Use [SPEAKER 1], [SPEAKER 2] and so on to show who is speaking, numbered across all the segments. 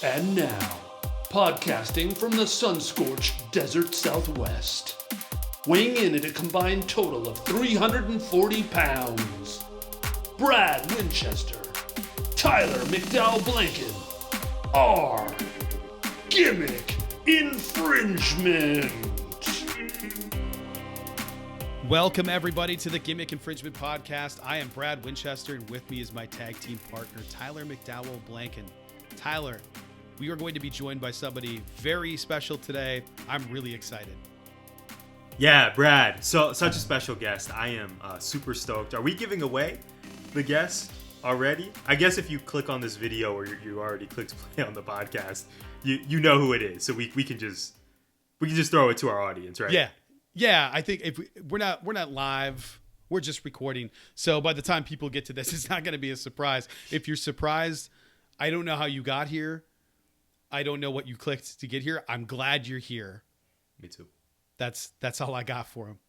[SPEAKER 1] And now, podcasting from the sun-scorched desert Southwest, weighing in at a combined total of 340 pounds, Brad Winchester, Tyler McDowell Blanken, R. Gimmick Infringement.
[SPEAKER 2] Welcome, everybody, to the Gimmick Infringement Podcast. I am Brad Winchester, and with me is my tag team partner, Tyler McDowell Blanken. Tyler, we are going to be joined by somebody very special today. I'm really excited.
[SPEAKER 3] Yeah, Brad. So such a special guest. I am super stoked. Are we giving away the guest already? I guess if you click on this video or you already clicked play on the podcast, you know who it is. So we can just throw it to our audience, right?
[SPEAKER 2] Yeah, I think if we're not live, we're just recording. So by the time people get to this, it's not going to be a surprise. If you're surprised, I don't know how you got here. I don't know what you clicked to get here. I'm glad you're here.
[SPEAKER 3] Me too.
[SPEAKER 2] That's all I got for him.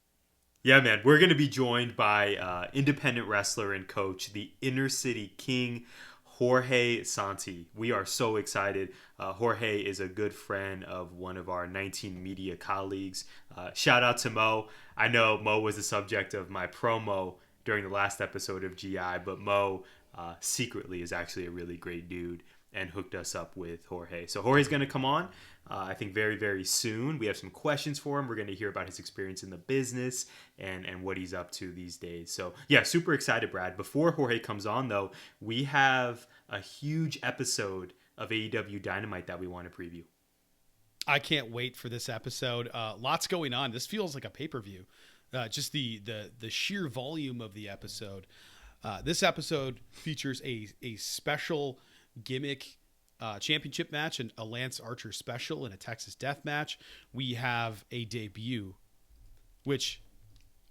[SPEAKER 3] Yeah, man. We're going to be joined by independent wrestler and coach, the Inner-City King, Jorge Santi. We are so excited. Jorge is a good friend of one of our 19 Media colleagues. Shout out to Mo. I know Mo was the subject of my promo during the last episode of GI, but Mo secretly is actually a really great dude and hooked us up with Jorge. So Jorge's going to come on, I think, very, very soon. We have some questions for him. We're going to hear about his experience in the business and what he's up to these days. So, yeah, super excited, Brad. Before Jorge comes on, though, we have a huge episode of AEW Dynamite that we want to preview.
[SPEAKER 2] I can't wait for this episode. Lots going on. This feels like a pay-per-view. Just the sheer volume of the episode. This episode features a special Gimmick championship match and a Lance Archer special and a Texas Death Match. We have a debut, which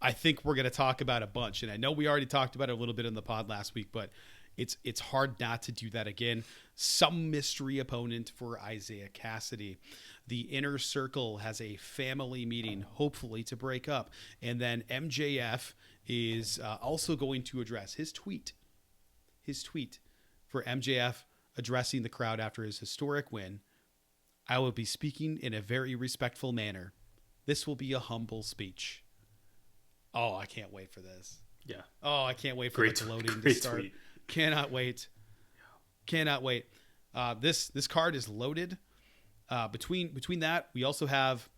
[SPEAKER 2] I think we're going to talk about a bunch. And I know we already talked about it a little bit in the pod last week, but it's hard not to do that again. Some mystery opponent for Isaiah Cassidy. The Inner Circle has a family meeting, hopefully to break up. And then MJF is also going to address his tweet for MJF addressing the crowd after his historic win. I will be speaking in a very respectful manner. This will be a humble speech. Oh, I can't wait for this.
[SPEAKER 3] Yeah.
[SPEAKER 2] Oh, I can't wait for the loading to start. Tweet. Cannot wait. This card is loaded. Between that, we also have,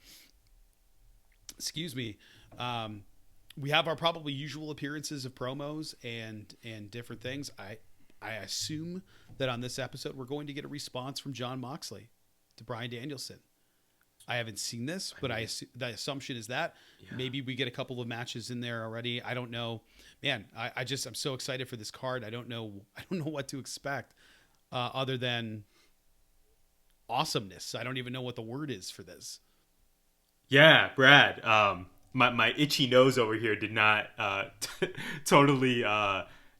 [SPEAKER 2] we have our probably usual appearances of promos and different things. I assume that on this episode, we're going to get a response from Jon Moxley to Bryan Danielson. I haven't seen this, but the assumption is that maybe we get a couple of matches in there already. I don't know, man. I'm so excited for this card. I don't know what to expect other than awesomeness. I don't even know what the word is for this.
[SPEAKER 3] Yeah, Brad. My itchy nose over here did not totally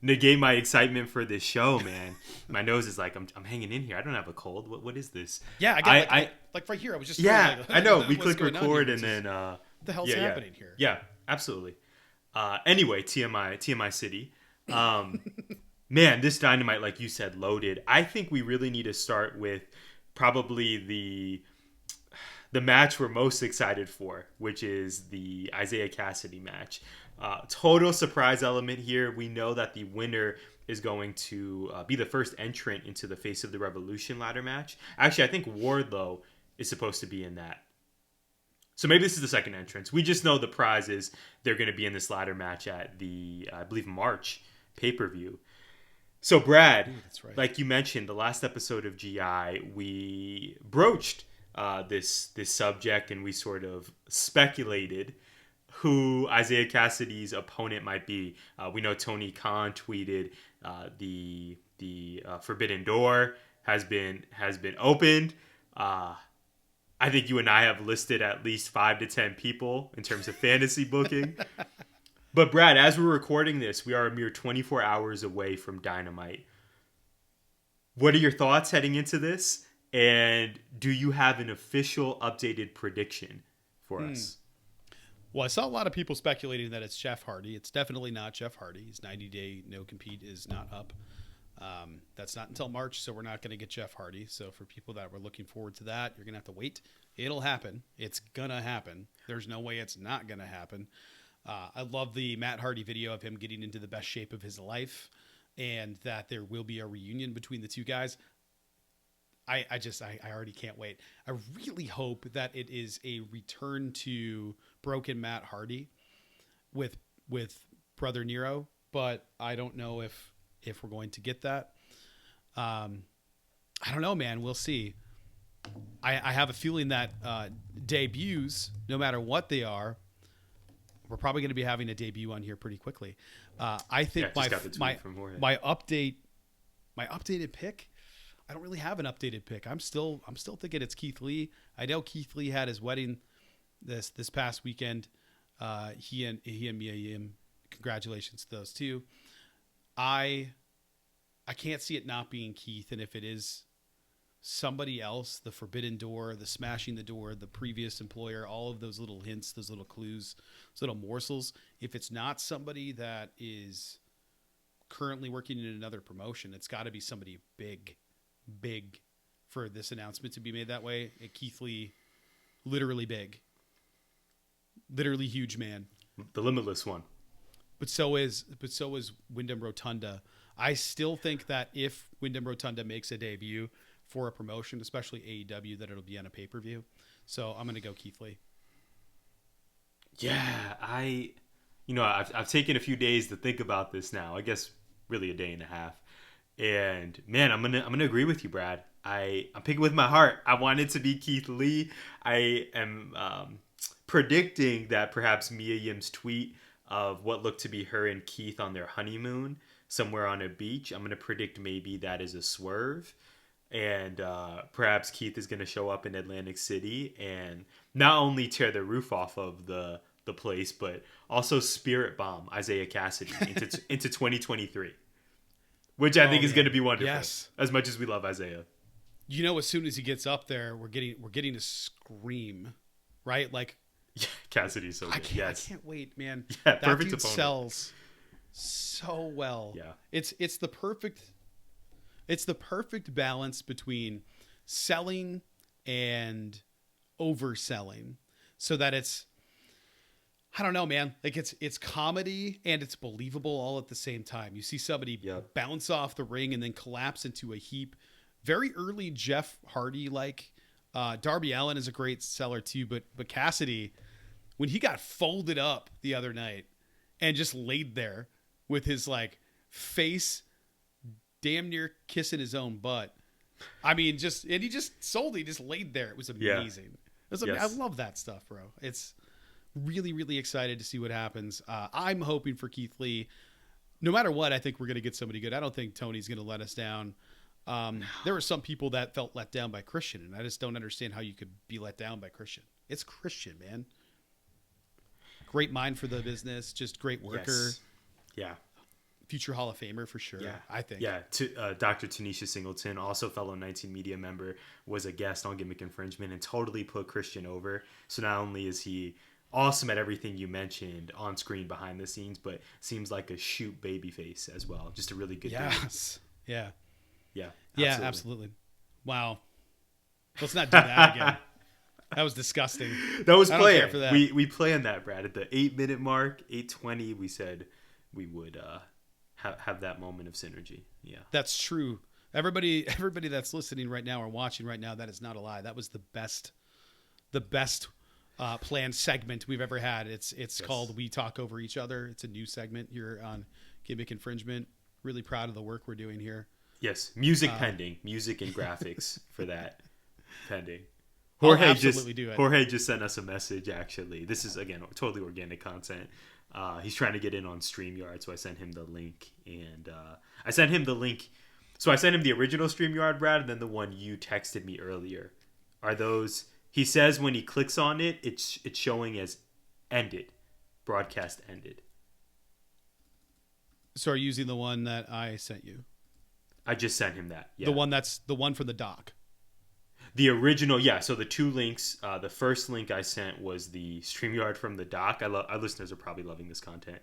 [SPEAKER 3] negate my excitement for this show, man. My nose is like, I'm hanging in here. I don't have a cold. What is this?
[SPEAKER 2] Yeah, I got right here. I was just
[SPEAKER 3] I know. We click record and then
[SPEAKER 2] what the hell's happening here?
[SPEAKER 3] Yeah, absolutely. Anyway, TMI City. Man, this Dynamite, like you said, loaded. I think we really need to start with probably the match we're most excited for, which is the Isaiah Cassidy match. Total surprise element here. We know that the winner is going to be the first entrant into the Face of the Revolution ladder match. Actually, I think Wardlow is supposed to be in that. So maybe this is the second entrance. We just know the prize is they're going to be in this ladder match at the, I believe, March pay-per-view. So Brad, that's right. Like you mentioned, the last episode of GI, we broached this subject and we sort of speculated who Isaiah Cassidy's opponent might be. We know Tony Khan tweeted the Forbidden Door has been opened. I think you and I have listed at least 5 to 10 people in terms of fantasy booking. But Brad, as we're recording this, we are a mere 24 hours away from Dynamite. What are your thoughts heading into this? And do you have an official updated prediction for us?
[SPEAKER 2] Well, I saw a lot of people speculating that it's Jeff Hardy. It's definitely not Jeff Hardy. His 90-day no-compete is not up. That's not until March, so we're not going to get Jeff Hardy. So for people that were looking forward to that, you're going to have to wait. It'll happen. It's going to happen. There's no way it's not going to happen. I love the Matt Hardy video of him getting into the best shape of his life, and that there will be a reunion between the two guys. I already can't wait. I really hope that it is a return to broken Matt Hardy with Brother Nero, but I don't know if we're going to get that. I don't know, man. We'll see. I have a feeling that debuts, no matter what they are, we're probably going to be having a debut on here pretty quickly. I think my updated pick, I don't really have an updated pick. I'm still thinking it's Keith Lee. I know Keith Lee had his wedding this past weekend. He and Mia Yim, congratulations to those two. I can't see it not being Keith, and if it is somebody else, the forbidden door, the smashing the door, the previous employer, all of those little hints, those little clues, those little morsels, if it's not somebody that is currently working in another promotion, it's got to be somebody big for this announcement to be made that way. Keith Lee, literally big, literally huge man,
[SPEAKER 3] the limitless one. But
[SPEAKER 2] so is Wyndham Rotunda. I still think that if Wyndham Rotunda makes a debut for a promotion, especially AEW, that it'll be on a pay-per-view. So I'm going to go Keith Lee.
[SPEAKER 3] Yeah, I've taken a few days to think about this now. I guess really a day and a half. And man, I'm gonna agree with you, Brad. I'm picking with my heart. I want it to be Keith Lee. I am predicting that perhaps Mia Yim's tweet of what looked to be her and Keith on their honeymoon somewhere on a beach, I'm going to predict maybe that is a swerve. And perhaps Keith is going to show up in Atlantic City and not only tear the roof off of the place, but also spirit bomb Isaiah Cassidy into 2023, which I think is going to be wonderful.
[SPEAKER 2] Yes.
[SPEAKER 3] As much as we love Isaiah.
[SPEAKER 2] You know, as soon as he gets up there, we're getting a scream, right? Like,
[SPEAKER 3] yeah, Cassidy's so good.
[SPEAKER 2] I can't wait, man.
[SPEAKER 3] Yeah,
[SPEAKER 2] that
[SPEAKER 3] perfect
[SPEAKER 2] dude
[SPEAKER 3] opponent.
[SPEAKER 2] Sells so well.
[SPEAKER 3] Yeah.
[SPEAKER 2] It's the perfect balance between selling and overselling, so that it's, I don't know, man. Like it's comedy and it's believable all at the same time. You see somebody bounce off the ring and then collapse into a heap. Very early Jeff Hardy, like Darby Allin is a great seller too, but Cassidy, when he got folded up the other night and just laid there with his like face damn near kissing his own butt. I mean, he just laid there. It was amazing. I love that stuff, bro. It's really, really excited to see what happens. I'm hoping for Keith Lee. No matter what, I think we're going to get somebody good. I don't think Tony's going to let us down. There were some people that felt let down by Christian, and I just don't understand how you could be let down by Christian. It's Christian, man. Great mind for the business, just great worker.
[SPEAKER 3] Yes. Yeah.
[SPEAKER 2] Future Hall of Famer for sure, I think.
[SPEAKER 3] Yeah, Dr. Tanisha Singleton, also fellow 19 Media member, was a guest on Gimmick Infringement and totally put Christian over. So not only is he awesome at everything you mentioned on screen behind the scenes, but seems like a shoot babyface as well. Just a really good dude.
[SPEAKER 2] Yeah.
[SPEAKER 3] Yeah.
[SPEAKER 2] Yeah, absolutely. Wow. Let's not do that again. That was disgusting.
[SPEAKER 3] That was
[SPEAKER 2] planned.
[SPEAKER 3] For that. We planned that, Brad. At the 8-minute mark, 8:20, we said we would have that moment of synergy. Yeah.
[SPEAKER 2] That's true. Everybody that's listening right now or watching right now, that is not a lie. That was the best planned segment we've ever had. It's called We Talk Over Each Other. It's a new segment here on Gimmick Infringement. Really proud of the work we're doing here.
[SPEAKER 3] Yes, music pending, music and graphics for that pending.
[SPEAKER 2] Jorge
[SPEAKER 3] just sent us a message. Actually, this is again totally organic content. He's trying to get in on StreamYard, so I sent him the link, and I sent him the original StreamYard, Brad, and then the one you texted me earlier. Are those? He says when he clicks on it, it's showing as ended, broadcast ended.
[SPEAKER 2] So are you using the one that I sent you?
[SPEAKER 3] I just sent him that. Yeah.
[SPEAKER 2] The one for the doc.
[SPEAKER 3] The original, yeah. So the two links. The first link I sent was the StreamYard from the doc. Our listeners are probably loving this content.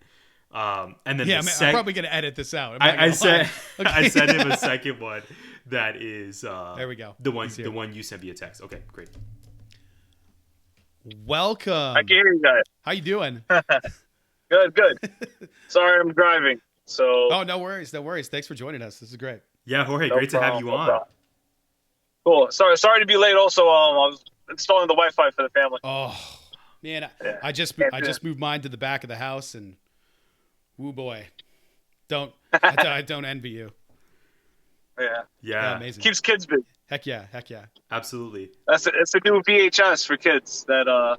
[SPEAKER 3] And then
[SPEAKER 2] I'm probably gonna edit this out.
[SPEAKER 3] I said
[SPEAKER 2] Okay.
[SPEAKER 3] I sent him a second one that is
[SPEAKER 2] there we go.
[SPEAKER 3] the one you sent via text. Okay, great.
[SPEAKER 2] Welcome.
[SPEAKER 4] I can hear you guys.
[SPEAKER 2] How you doing?
[SPEAKER 4] Good. Sorry, I'm driving. So.
[SPEAKER 2] Oh, no worries. Thanks for joining us. This is great.
[SPEAKER 3] Yeah, Jorge,
[SPEAKER 4] No
[SPEAKER 3] great to have
[SPEAKER 4] problem,
[SPEAKER 3] you
[SPEAKER 4] no
[SPEAKER 3] on.
[SPEAKER 4] problem. Cool. Sorry to be late. Also, I was installing the Wi-Fi for the family.
[SPEAKER 2] Oh man,
[SPEAKER 4] Yeah.
[SPEAKER 2] I just moved mine to the back of the house, and woo boy, I don't envy you.
[SPEAKER 4] Yeah.
[SPEAKER 2] Amazing.
[SPEAKER 4] Keeps kids busy.
[SPEAKER 2] Heck yeah.
[SPEAKER 3] Absolutely.
[SPEAKER 4] It's a new VHS for kids. That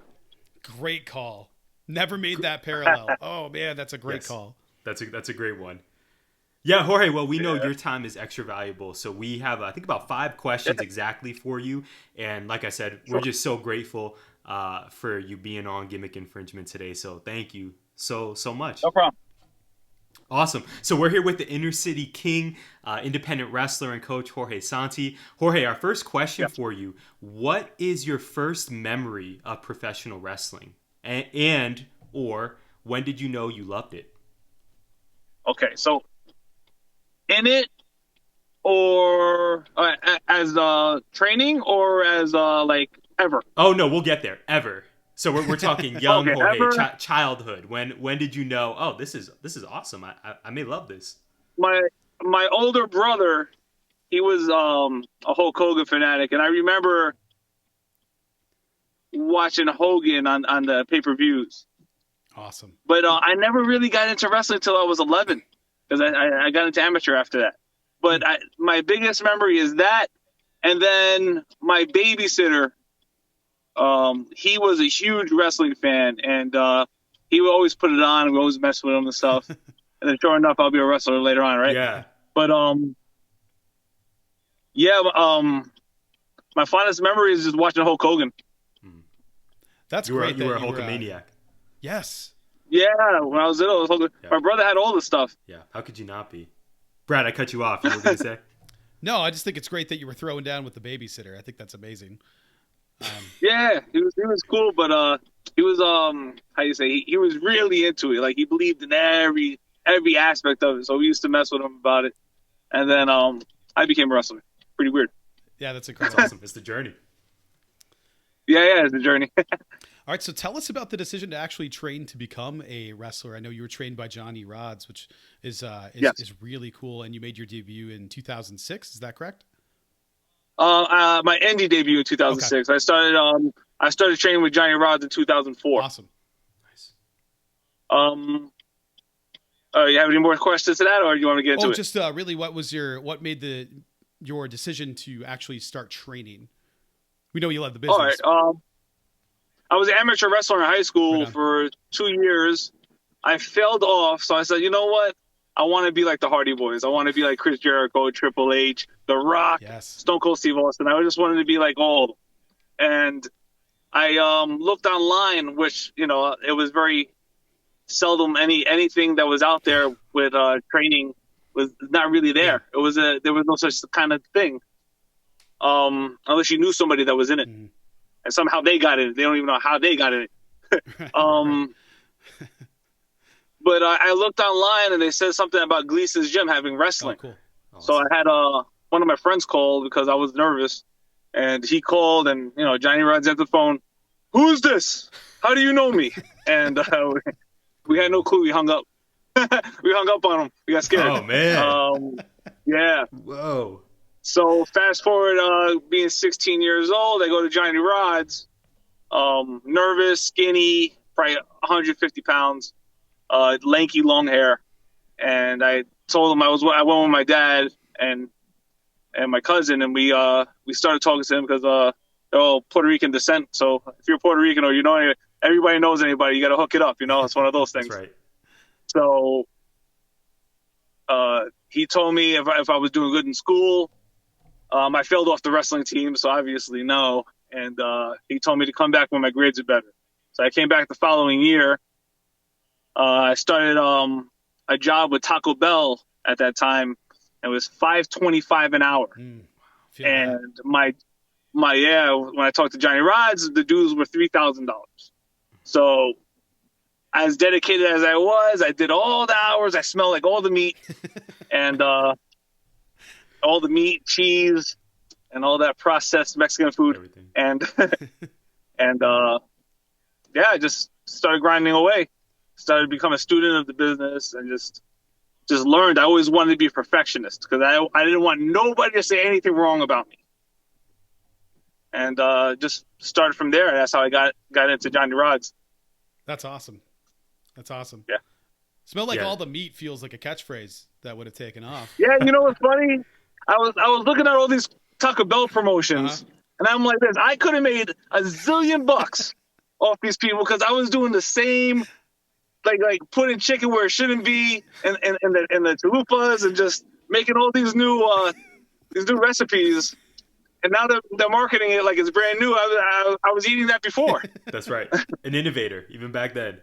[SPEAKER 2] Great call. Never made that parallel. Oh man, that's a great call.
[SPEAKER 3] That's a great one. Yeah, Jorge, well, we know your time is extra valuable, so we have, I think, about 5 questions exactly for you. And like I said, we're just so grateful for you being on Gimmick Infringement today. So thank you so much.
[SPEAKER 4] No problem.
[SPEAKER 3] Awesome. So we're here with the Inner-City King, independent wrestler and coach, Jorge Santi. Jorge, our first question for you, what is your first memory of professional wrestling? And or when did you know you loved it?
[SPEAKER 4] Okay, so in it, or as training, or as like ever.
[SPEAKER 3] Oh no, we'll get there. Ever. So we're talking young
[SPEAKER 4] Okay,
[SPEAKER 3] Jorge, childhood. When did you know? Oh, this is awesome. I may love this.
[SPEAKER 4] My older brother, he was a Hulk Hogan fanatic, and I remember watching Hogan on the pay-per-views.
[SPEAKER 2] Awesome.
[SPEAKER 4] But I never really got into wrestling until I was 11, because I got into amateur after that. But my biggest memory is that, and then my babysitter. He was a huge wrestling fan, and he would always put it on, and we always mess with him and stuff. And then, sure enough, I'll be a wrestler later on, right?
[SPEAKER 3] Yeah.
[SPEAKER 4] But my fondest memory is just watching Hulk Hogan.
[SPEAKER 2] That's
[SPEAKER 3] you were,
[SPEAKER 2] great.
[SPEAKER 3] You were a
[SPEAKER 2] that
[SPEAKER 3] Hulkamaniac.
[SPEAKER 2] Yes.
[SPEAKER 4] Yeah, when I was little, my brother had all the stuff.
[SPEAKER 3] Yeah. How could you not be? Brad, I cut you off. You were going to say?
[SPEAKER 2] No, I just think it's great that you were throwing down with the babysitter. I think that's amazing.
[SPEAKER 4] Yeah, he was cool, but he was how you say, he was really into it. Like, he believed in every aspect of it. So we used to mess with him about it, and then I became a wrestler. Pretty weird.
[SPEAKER 2] Yeah, that's incredible.
[SPEAKER 3] That's awesome. It's the journey.
[SPEAKER 4] Yeah, it's the journey.
[SPEAKER 2] All right, so tell us about the decision to actually train to become a wrestler. I know you were trained by Johnny Rodz, which is really cool, and you made your debut in 2006. Is that correct?
[SPEAKER 4] My indie debut in 2006. Okay. I started training with Johnny Rodz in 2004.
[SPEAKER 2] Awesome.
[SPEAKER 3] Nice.
[SPEAKER 4] You have any more questions to that, or do you want to get into it?
[SPEAKER 2] Just really, what made your decision to actually start training? We know you love the business.
[SPEAKER 4] All right. I was an amateur wrestler in high school for 2 years. I failed off, so I said, you know what? I want to be like the Hardy Boys. I want to be like Chris Jericho, Triple H, The Rock, Stone Cold Steve Austin. I just wanted to be like all of them. And I looked online, which, it was very seldom anything that was out there with training was not really there. Yeah. There was no such kind of thing, unless you knew somebody that was in it. Mm-hmm. And somehow they got in it. They don't even know how they got in it. But I looked online, and they said something about Gleason's Gym having wrestling.
[SPEAKER 2] Oh, cool. Awesome.
[SPEAKER 4] So I had one of my friends call because I was nervous. And he called, and, Johnny Rodz at the phone. Who's this? How do you know me? And we had no clue. We hung up. We hung up on him. We got scared.
[SPEAKER 3] Oh, man.
[SPEAKER 4] Yeah.
[SPEAKER 3] Whoa.
[SPEAKER 4] So fast forward, being 16 years old, I go to Johnny Rodz, nervous, skinny, probably 150 pounds, lanky, long hair. And I told him I went with my dad and my cousin, and we started talking to him because they're all Puerto Rican descent. So if you're Puerto Rican or everybody knows anybody, you got to hook it up. It's one of those things.
[SPEAKER 3] That's right.
[SPEAKER 4] So he told me if I was doing good in school. I failed off the wrestling team, so obviously no. And he told me to come back when my grades are better. So I came back the following year. I started a job with Taco Bell at that time. It was $5.25 an hour. And when I talked to Johnny Rodz, the dues were $3,000. So as dedicated as I was, I did all the hours. I smelled like all the meat and all the meat, cheese, and all that processed Mexican food.
[SPEAKER 3] Everything.
[SPEAKER 4] And I just started grinding away. Started to become a student of the business and just learned. I always wanted to be a perfectionist because I didn't want nobody to say anything wrong about me. And just started from there. And that's how I got into Johnny Rodz.
[SPEAKER 2] That's awesome.
[SPEAKER 4] Yeah.
[SPEAKER 2] Smell like all the meat feels like a catchphrase that would have taken off.
[SPEAKER 4] Yeah, you know what's funny? I was looking at all these Taco Bell promotions, and I'm like this. I could have made a zillion bucks off these people because I was doing the same, like putting chicken where it shouldn't be, and the chalupas, and just making all these new recipes. And now they're marketing it like it's brand new. I was eating that before.
[SPEAKER 3] That's right. An innovator, even back then.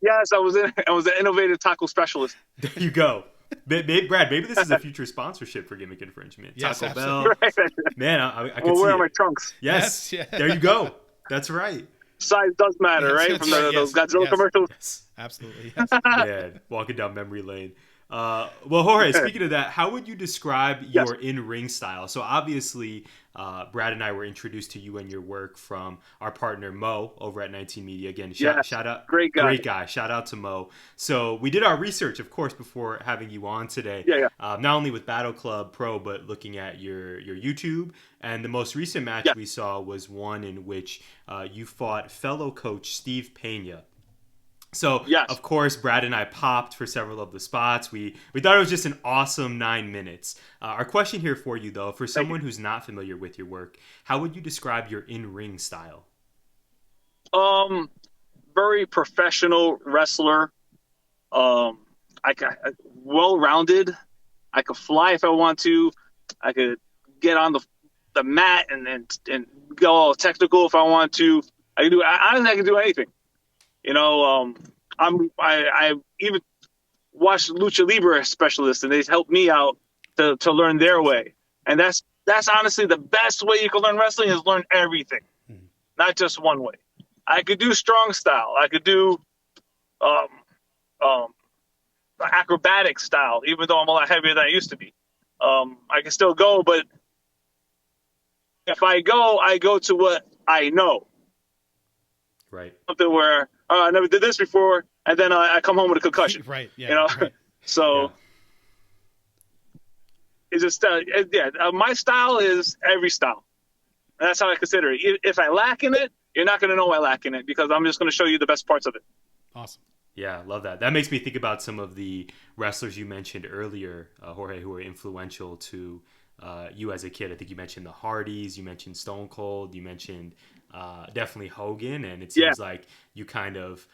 [SPEAKER 4] Yes, I was an innovative taco specialist.
[SPEAKER 3] There you go. Brad, maybe this is a future sponsorship for Gimmick Infringement.
[SPEAKER 2] Yes,
[SPEAKER 3] Taco
[SPEAKER 2] absolutely.
[SPEAKER 3] Bell.
[SPEAKER 4] Right.
[SPEAKER 3] Man, I could
[SPEAKER 4] We'll
[SPEAKER 3] see
[SPEAKER 4] wear
[SPEAKER 3] it.
[SPEAKER 4] my trunks.
[SPEAKER 3] Yes.
[SPEAKER 2] Yes, yeah.
[SPEAKER 3] There you go. That's right.
[SPEAKER 4] Size does matter,
[SPEAKER 2] Yes,
[SPEAKER 4] right?
[SPEAKER 2] that's
[SPEAKER 4] From
[SPEAKER 2] right,
[SPEAKER 4] those
[SPEAKER 2] yes,
[SPEAKER 4] Godzilla
[SPEAKER 2] yes.
[SPEAKER 4] commercials.
[SPEAKER 3] Yes.
[SPEAKER 2] Absolutely. Yes.
[SPEAKER 3] Man, walking down memory lane. Well, Jorge, speaking of that, how would you describe your in-ring style? So obviously, Brad and I were introduced to you and your work from our partner Mo over at 19 Media. Again, shout out,
[SPEAKER 4] great guy.
[SPEAKER 3] Shout out to Mo. So we did our research, of course, before having you on today.
[SPEAKER 4] Yeah.
[SPEAKER 3] Not only with Battle Club Pro, but looking at your YouTube. And the most recent match we saw was one in which you fought fellow coach Steve Pena. So, of course, Brad and I popped for several of the spots. We thought it was just an awesome 9 minutes. Our question here for you, though, for someone who's not familiar with your work, how would you describe your in-ring style?
[SPEAKER 4] Very professional wrestler. Well-rounded. I could fly if I want to. I could get on the mat and go all technical if I want to. I can do anything. You know, I even watched Lucha Libre specialists, and they helped me out to learn their way. And that's honestly the best way you can learn wrestling is learn everything, not just one way. I could do strong style. I could do acrobatic style, even though I'm a lot heavier than I used to be. I can still go, but if I go to what I know.
[SPEAKER 3] Right.
[SPEAKER 4] Something where I never did this before, and then I come home with a concussion.
[SPEAKER 2] Right. Yeah.
[SPEAKER 4] You know,
[SPEAKER 2] right.
[SPEAKER 4] so it's just my style is every style. And that's how I consider it. If I lack in it, you're not going to know I lack in it because I'm just going to show you the best parts of it.
[SPEAKER 2] Awesome.
[SPEAKER 3] Yeah, I love that. That makes me think about some of the wrestlers you mentioned earlier, Jorge, who were influential to you as a kid. I think you mentioned the Hardys, you mentioned Stone Cold, you mentioned definitely Hogan, and it seems like you kind of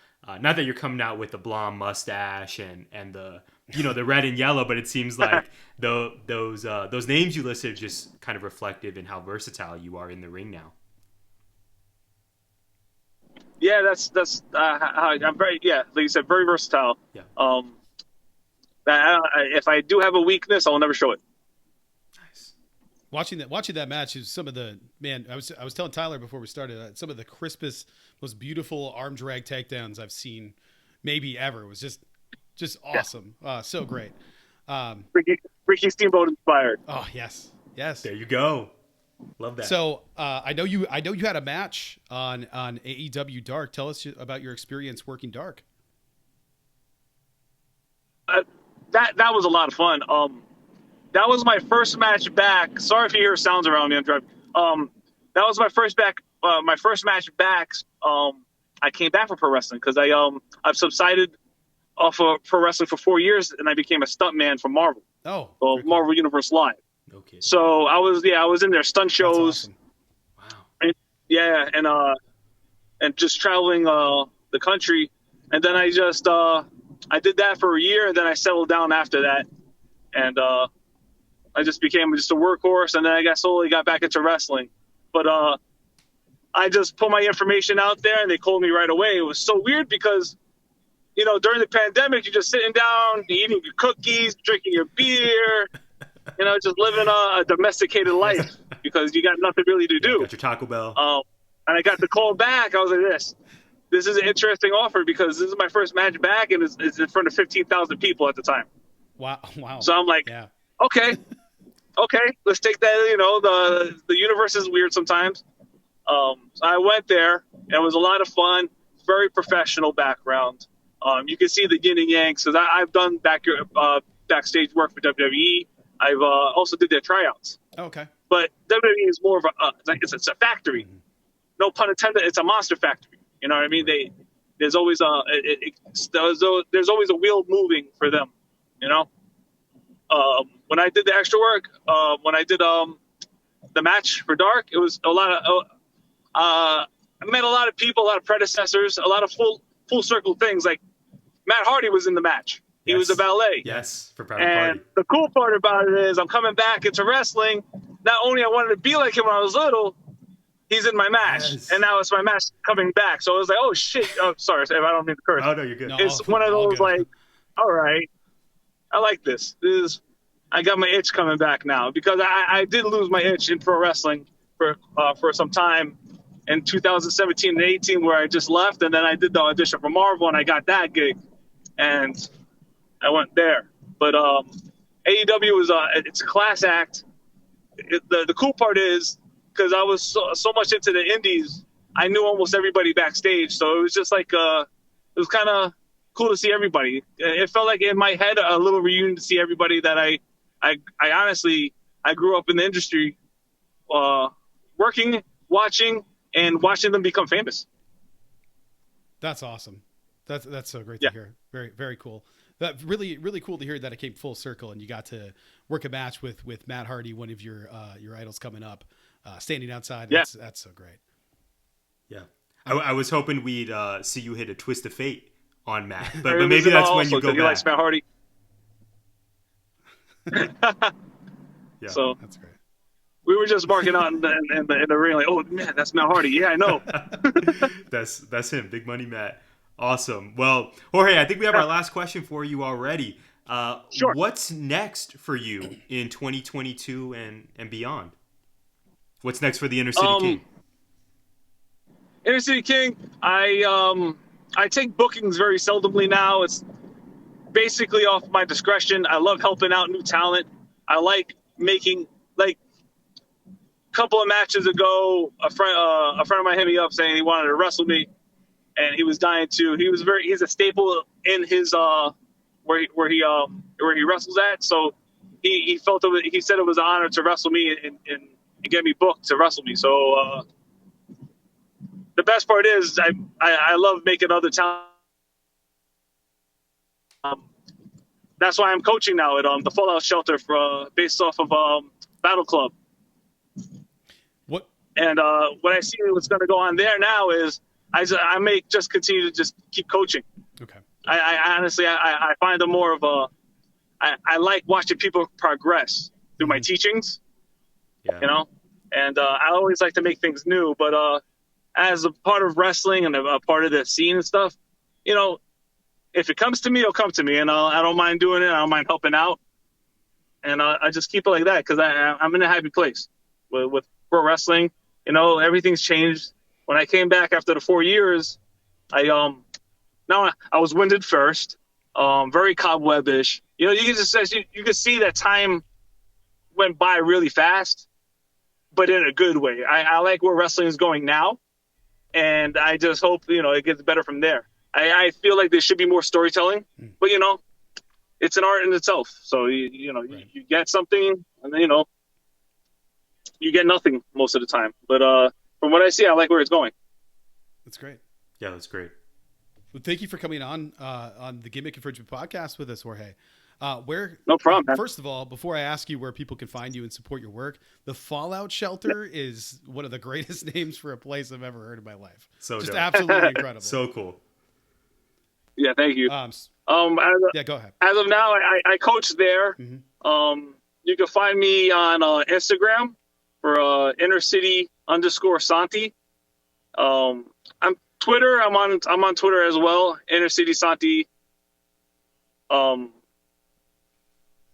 [SPEAKER 3] not that you're coming out with the blonde mustache and the the red and yellow, but it seems like those names you listed are just kind of reflective in how versatile you are in the ring now.
[SPEAKER 4] Yeah, that's how I'm very like you said, very versatile.
[SPEAKER 3] Yeah.
[SPEAKER 4] If I do have a weakness, I'll never show it.
[SPEAKER 3] Nice.
[SPEAKER 2] Watching that match is some of the I was telling Tyler before we started some of the crispest, most beautiful arm drag takedowns I've seen maybe ever. It was just awesome. So great.
[SPEAKER 4] Ricky Steamboat inspired.
[SPEAKER 2] Oh yes.
[SPEAKER 3] There you go. Love that.
[SPEAKER 2] So I know you had a match on AEW Dark. Tell us about your experience working Dark.
[SPEAKER 4] That was a lot of fun. That was my first match back. Sorry if you hear sounds around me. I'm driving. That was my first match back. I came back from pro wrestling because I've subsided off of pro wrestling for 4 years, and I became a stuntman for Marvel.
[SPEAKER 2] Oh,
[SPEAKER 4] so Marvel Universe Live.
[SPEAKER 3] Okay.
[SPEAKER 4] So I was in their stunt shows.
[SPEAKER 2] Awesome.
[SPEAKER 3] Wow.
[SPEAKER 4] And just traveling the country, and then I just I did that for a year, and then I settled down after that, and I just became just a workhorse, and then I slowly got back into wrestling. But I just put my information out there, and they called me right away. It was so weird because during the pandemic, you're just sitting down, eating your cookies, drinking your beer. Just living a domesticated life because you got nothing really to do.
[SPEAKER 3] Got your Taco Bell.
[SPEAKER 4] And I got the call back. I was like this. this is an interesting offer because this is my first match back, and it's in front of 15,000 people at the time.
[SPEAKER 2] Wow.
[SPEAKER 4] So I'm like,
[SPEAKER 2] yeah.
[SPEAKER 4] okay, let's take that. You know, the universe is weird sometimes. So I went there, and it was a lot of fun. Very professional background. You can see the yin and yang. So I've done backstage work for WWE. I've also did their tryouts.
[SPEAKER 2] Oh, okay.
[SPEAKER 4] But WWE is more of it's a factory.
[SPEAKER 2] Mm-hmm.
[SPEAKER 4] No pun intended. It's a monster factory. You know what I mean? There's always there's always a wheel moving for them. You know. When I did the extra work, when I did the match for Dark, it was a lot of. I met a lot of people, a lot of predecessors, a lot of full circle things. Like Matt Hardy was in the match. He was a valet.
[SPEAKER 3] Yes, for Private Party.
[SPEAKER 4] And the cool part about it is I'm coming back into wrestling. Not only I wanted to be like him when I was little, he's in my match.
[SPEAKER 3] Yes.
[SPEAKER 4] And now it's my match coming back. So I was like, oh, shit. Oh, sorry, I don't mean to curse.
[SPEAKER 3] Oh, no, you're good.
[SPEAKER 2] No,
[SPEAKER 4] It's one of those like, all right, I like this. I got my itch coming back now because I did lose my itch in pro wrestling for some time in 2017 and 18 where I just left, and then I did the audition for Marvel and I got that gig, and I went there. But AEW it's a class act. The cool part is because I was so much into the indies, I knew almost everybody backstage, so it was just like it was kind of cool to see everybody. It felt like in my head a little reunion to see everybody that I honestly grew up in the industry, working, watching them become famous.
[SPEAKER 2] That's awesome. That's so great to hear. Very, very cool. That really, really cool to hear that it came full circle and you got to work a match with Matt Hardy, one of your idols coming up, standing outside.
[SPEAKER 4] Yeah.
[SPEAKER 2] That's so great.
[SPEAKER 3] Yeah. I was hoping we'd see you hit a twist of fate on Matt, but maybe that's when you go back.
[SPEAKER 4] He likes Matt Hardy.
[SPEAKER 3] Yeah.
[SPEAKER 4] So
[SPEAKER 2] that's great.
[SPEAKER 4] We were just marking out in the ring like, oh man, that's Matt Hardy. Yeah, I know.
[SPEAKER 3] That's him, Big Money Matt. Awesome. Well, Jorge, I think we have our last question for you already.
[SPEAKER 4] Sure.
[SPEAKER 3] What's next for you in 2022 and beyond? What's next for the Inner-City King?
[SPEAKER 4] Inner-City King, I take bookings very seldomly now. It's basically off my discretion. I love helping out new talent. I like making a couple of matches ago, a friend of mine hit me up saying he wanted to wrestle me, and he was dying to. He's a staple in his where he wrestles at. So he said it was an honor to wrestle me and get me booked to wrestle me. So the best part is I love making other talent. That's why I'm coaching now at the Fallout Shelter based off of Battle Club.
[SPEAKER 2] What?
[SPEAKER 4] And what I see what's going to go on there now is I may just continue to just keep coaching.
[SPEAKER 2] Okay.
[SPEAKER 4] I honestly find them more of I like watching people progress through my teachings.
[SPEAKER 3] Yeah.
[SPEAKER 4] You know, and I always like to make things new. But as a part of wrestling and a part of the scene and stuff, you know, if it comes to me, it'll come to me, and I don't mind doing it. I don't mind helping out, and I just keep it like that because I'm in a happy place with pro wrestling. You know, everything's changed. When I came back after the 4 years, I was winded first, very cobwebbish. You know, you can see that time went by really fast, but in a good way. I like where wrestling is going now, and I just hope it gets better from there. I feel like there should be more storytelling, but it's an art in itself. So you get something, and then you get nothing most of the time. But from what I see, I like where it's going.
[SPEAKER 2] That's great.
[SPEAKER 3] Yeah, that's great.
[SPEAKER 2] Well, thank you for coming on the Gimmick Infringement podcast with us, Jorge.
[SPEAKER 4] No problem, man.
[SPEAKER 2] First of all, before I ask you where people can find you and support your work, the Fallout Shelter is one of the greatest names for a place I've ever heard in my life.
[SPEAKER 3] So
[SPEAKER 2] just
[SPEAKER 3] dope.
[SPEAKER 2] absolutely incredible.
[SPEAKER 3] So cool.
[SPEAKER 4] Yeah, thank you.
[SPEAKER 2] Yeah, go ahead.
[SPEAKER 4] As of now, I coach there.
[SPEAKER 2] Mm-hmm.
[SPEAKER 4] You can find me on Instagram for Inner-City_Santi. I'm Twitter. I'm on Twitter as well. Inner-City Santi. Well,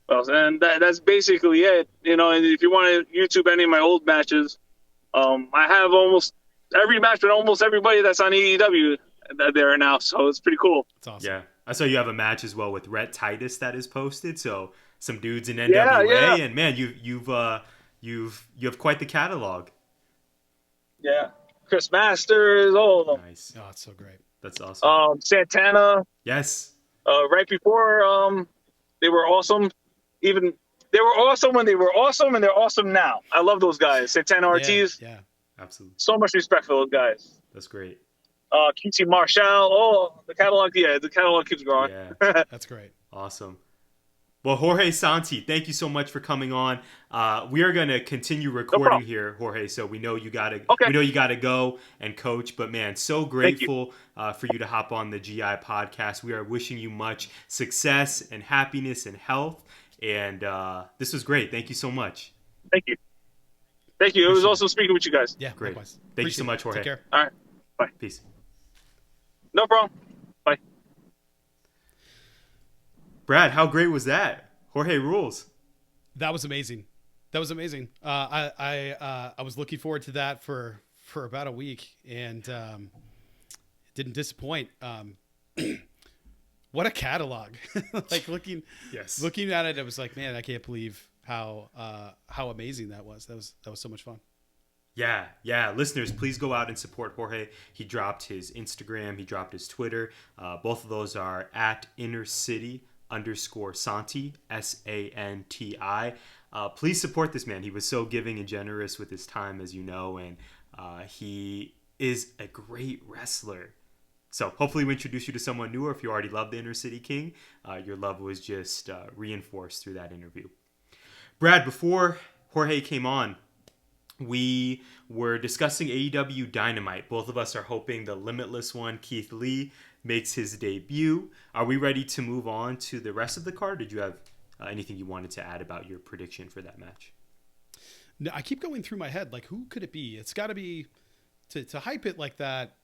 [SPEAKER 4] and that's basically it. And if you want to YouTube any of my old matches, I have almost every match with almost everybody that's on AEW. there now, so it's pretty cool.
[SPEAKER 2] It's awesome.
[SPEAKER 3] Yeah, I saw you have a match as well with Rhett Titus that is posted. So some dudes in NWA,
[SPEAKER 4] Yeah.
[SPEAKER 3] and man, you have quite the catalog.
[SPEAKER 4] Yeah, Chris Masters, all of them.
[SPEAKER 3] Nice,
[SPEAKER 2] Oh, it's so great.
[SPEAKER 3] that's awesome.
[SPEAKER 4] Santana.
[SPEAKER 3] Yes,
[SPEAKER 4] Right before they were awesome. Even they were awesome when they were awesome, and they're awesome now. I love those guys. Santana Ortiz.
[SPEAKER 2] Yeah.
[SPEAKER 3] absolutely,
[SPEAKER 4] So much respect for those guys.
[SPEAKER 3] that's great.
[SPEAKER 4] QT Marshall. Oh, the catalog. Yeah, the catalog keeps growing.
[SPEAKER 3] Yeah,
[SPEAKER 2] That's great.
[SPEAKER 3] awesome. Well, Jorge Santi, thank you so much for coming on. We are going to continue recording
[SPEAKER 4] problem.
[SPEAKER 3] here, Jorge. So we know you gotta,
[SPEAKER 4] Okay.
[SPEAKER 3] we know you gotta go and coach. But man, so grateful for you to hop on the GI podcast. We are wishing you much success and happiness and health. And this was great. Thank you so much.
[SPEAKER 4] Thank you. Thank you. It was awesome speaking with you guys.
[SPEAKER 2] Yeah,
[SPEAKER 3] Great.
[SPEAKER 2] likewise.
[SPEAKER 3] Thank you so
[SPEAKER 2] Appreciate
[SPEAKER 3] much,
[SPEAKER 2] it.
[SPEAKER 3] Jorge.
[SPEAKER 2] Take care.
[SPEAKER 4] All right.
[SPEAKER 3] Peace.
[SPEAKER 4] No problem. Bye.
[SPEAKER 3] Brad, how great was that? Jorge rules.
[SPEAKER 2] That was amazing. I was looking forward to that for about a week, and it didn't disappoint. What a catalog! Like looking at it, it was like, man, I can't believe how amazing that was. That was so much fun.
[SPEAKER 3] Yeah. Listeners, please go out and support Jorge. He dropped his Instagram. He dropped his Twitter. Both of those are at Inner-City _Santi, SANTI. Please support this man. He was so giving and generous with his time, as you know, and he is a great wrestler. So hopefully we introduce you to someone new, or if you already love the Inner-City King, your love was just reinforced through that interview. Brad, before Jorge came on, we were discussing AEW Dynamite. Both of us are hoping the limitless one, Keith Lee, makes his debut. Are we ready to move on to the rest of the card? Did you have anything you wanted to add about your prediction for that match?
[SPEAKER 2] No, I keep going through my head, like, who could it be? It's got to be, to hype it like that,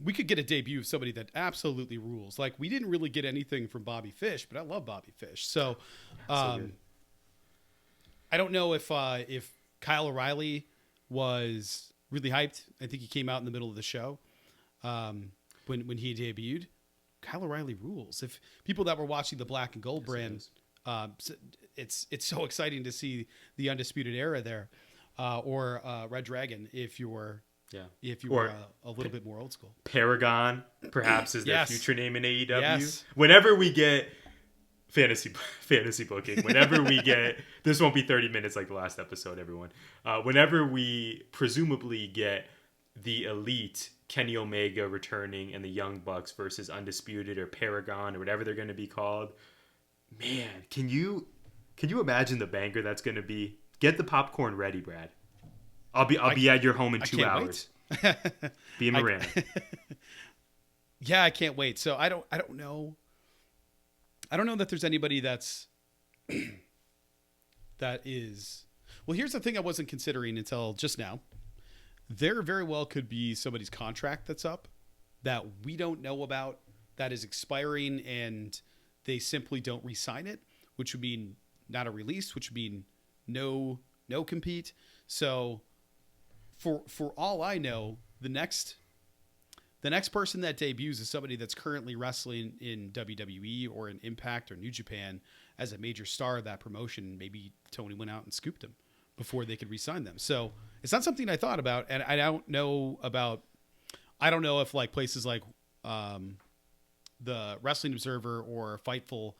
[SPEAKER 2] we could get a debut of somebody that absolutely rules. Like, we didn't really get anything from Bobby Fish, but I love Bobby Fish. So, I don't know if Kyle O'Reilly was really hyped. I think he came out in the middle of the show when he debuted. Kyle O'Reilly rules. If people that were watching the Black and Gold brand, it's so exciting to see the Undisputed Era there, or Red Dragon if you were a little bit more old school.
[SPEAKER 3] Paragon, perhaps, is their
[SPEAKER 2] Yes.
[SPEAKER 3] future name in AEW.
[SPEAKER 2] Yes.
[SPEAKER 3] Whenever we get fantasy booking, whenever we get, this won't be 30 minutes like the last episode, everyone. Whenever we presumably get the Elite, Kenny Omega returning, and the Young Bucks versus Undisputed or Paragon or whatever they're going to be called, man, can you imagine the banger that's going to be? Get the popcorn ready, Brad. I'll be at your home in 2 hours. Be in Miranda.
[SPEAKER 2] Yeah, I can't wait. So I don't know. I don't know that there's anybody that is. Well, here's the thing I wasn't considering until just now. There very well could be somebody's contract that's up that we don't know about, that is expiring, and they simply don't re-sign it, which would mean not a release, which would mean no compete. So for all I know, the next person that debuts is somebody that's currently wrestling in WWE or in Impact or New Japan as a major star of that promotion. Maybe Tony went out and scooped them before they could re-sign them. So it's not something I thought about, and I don't know if like places like the Wrestling Observer or Fightful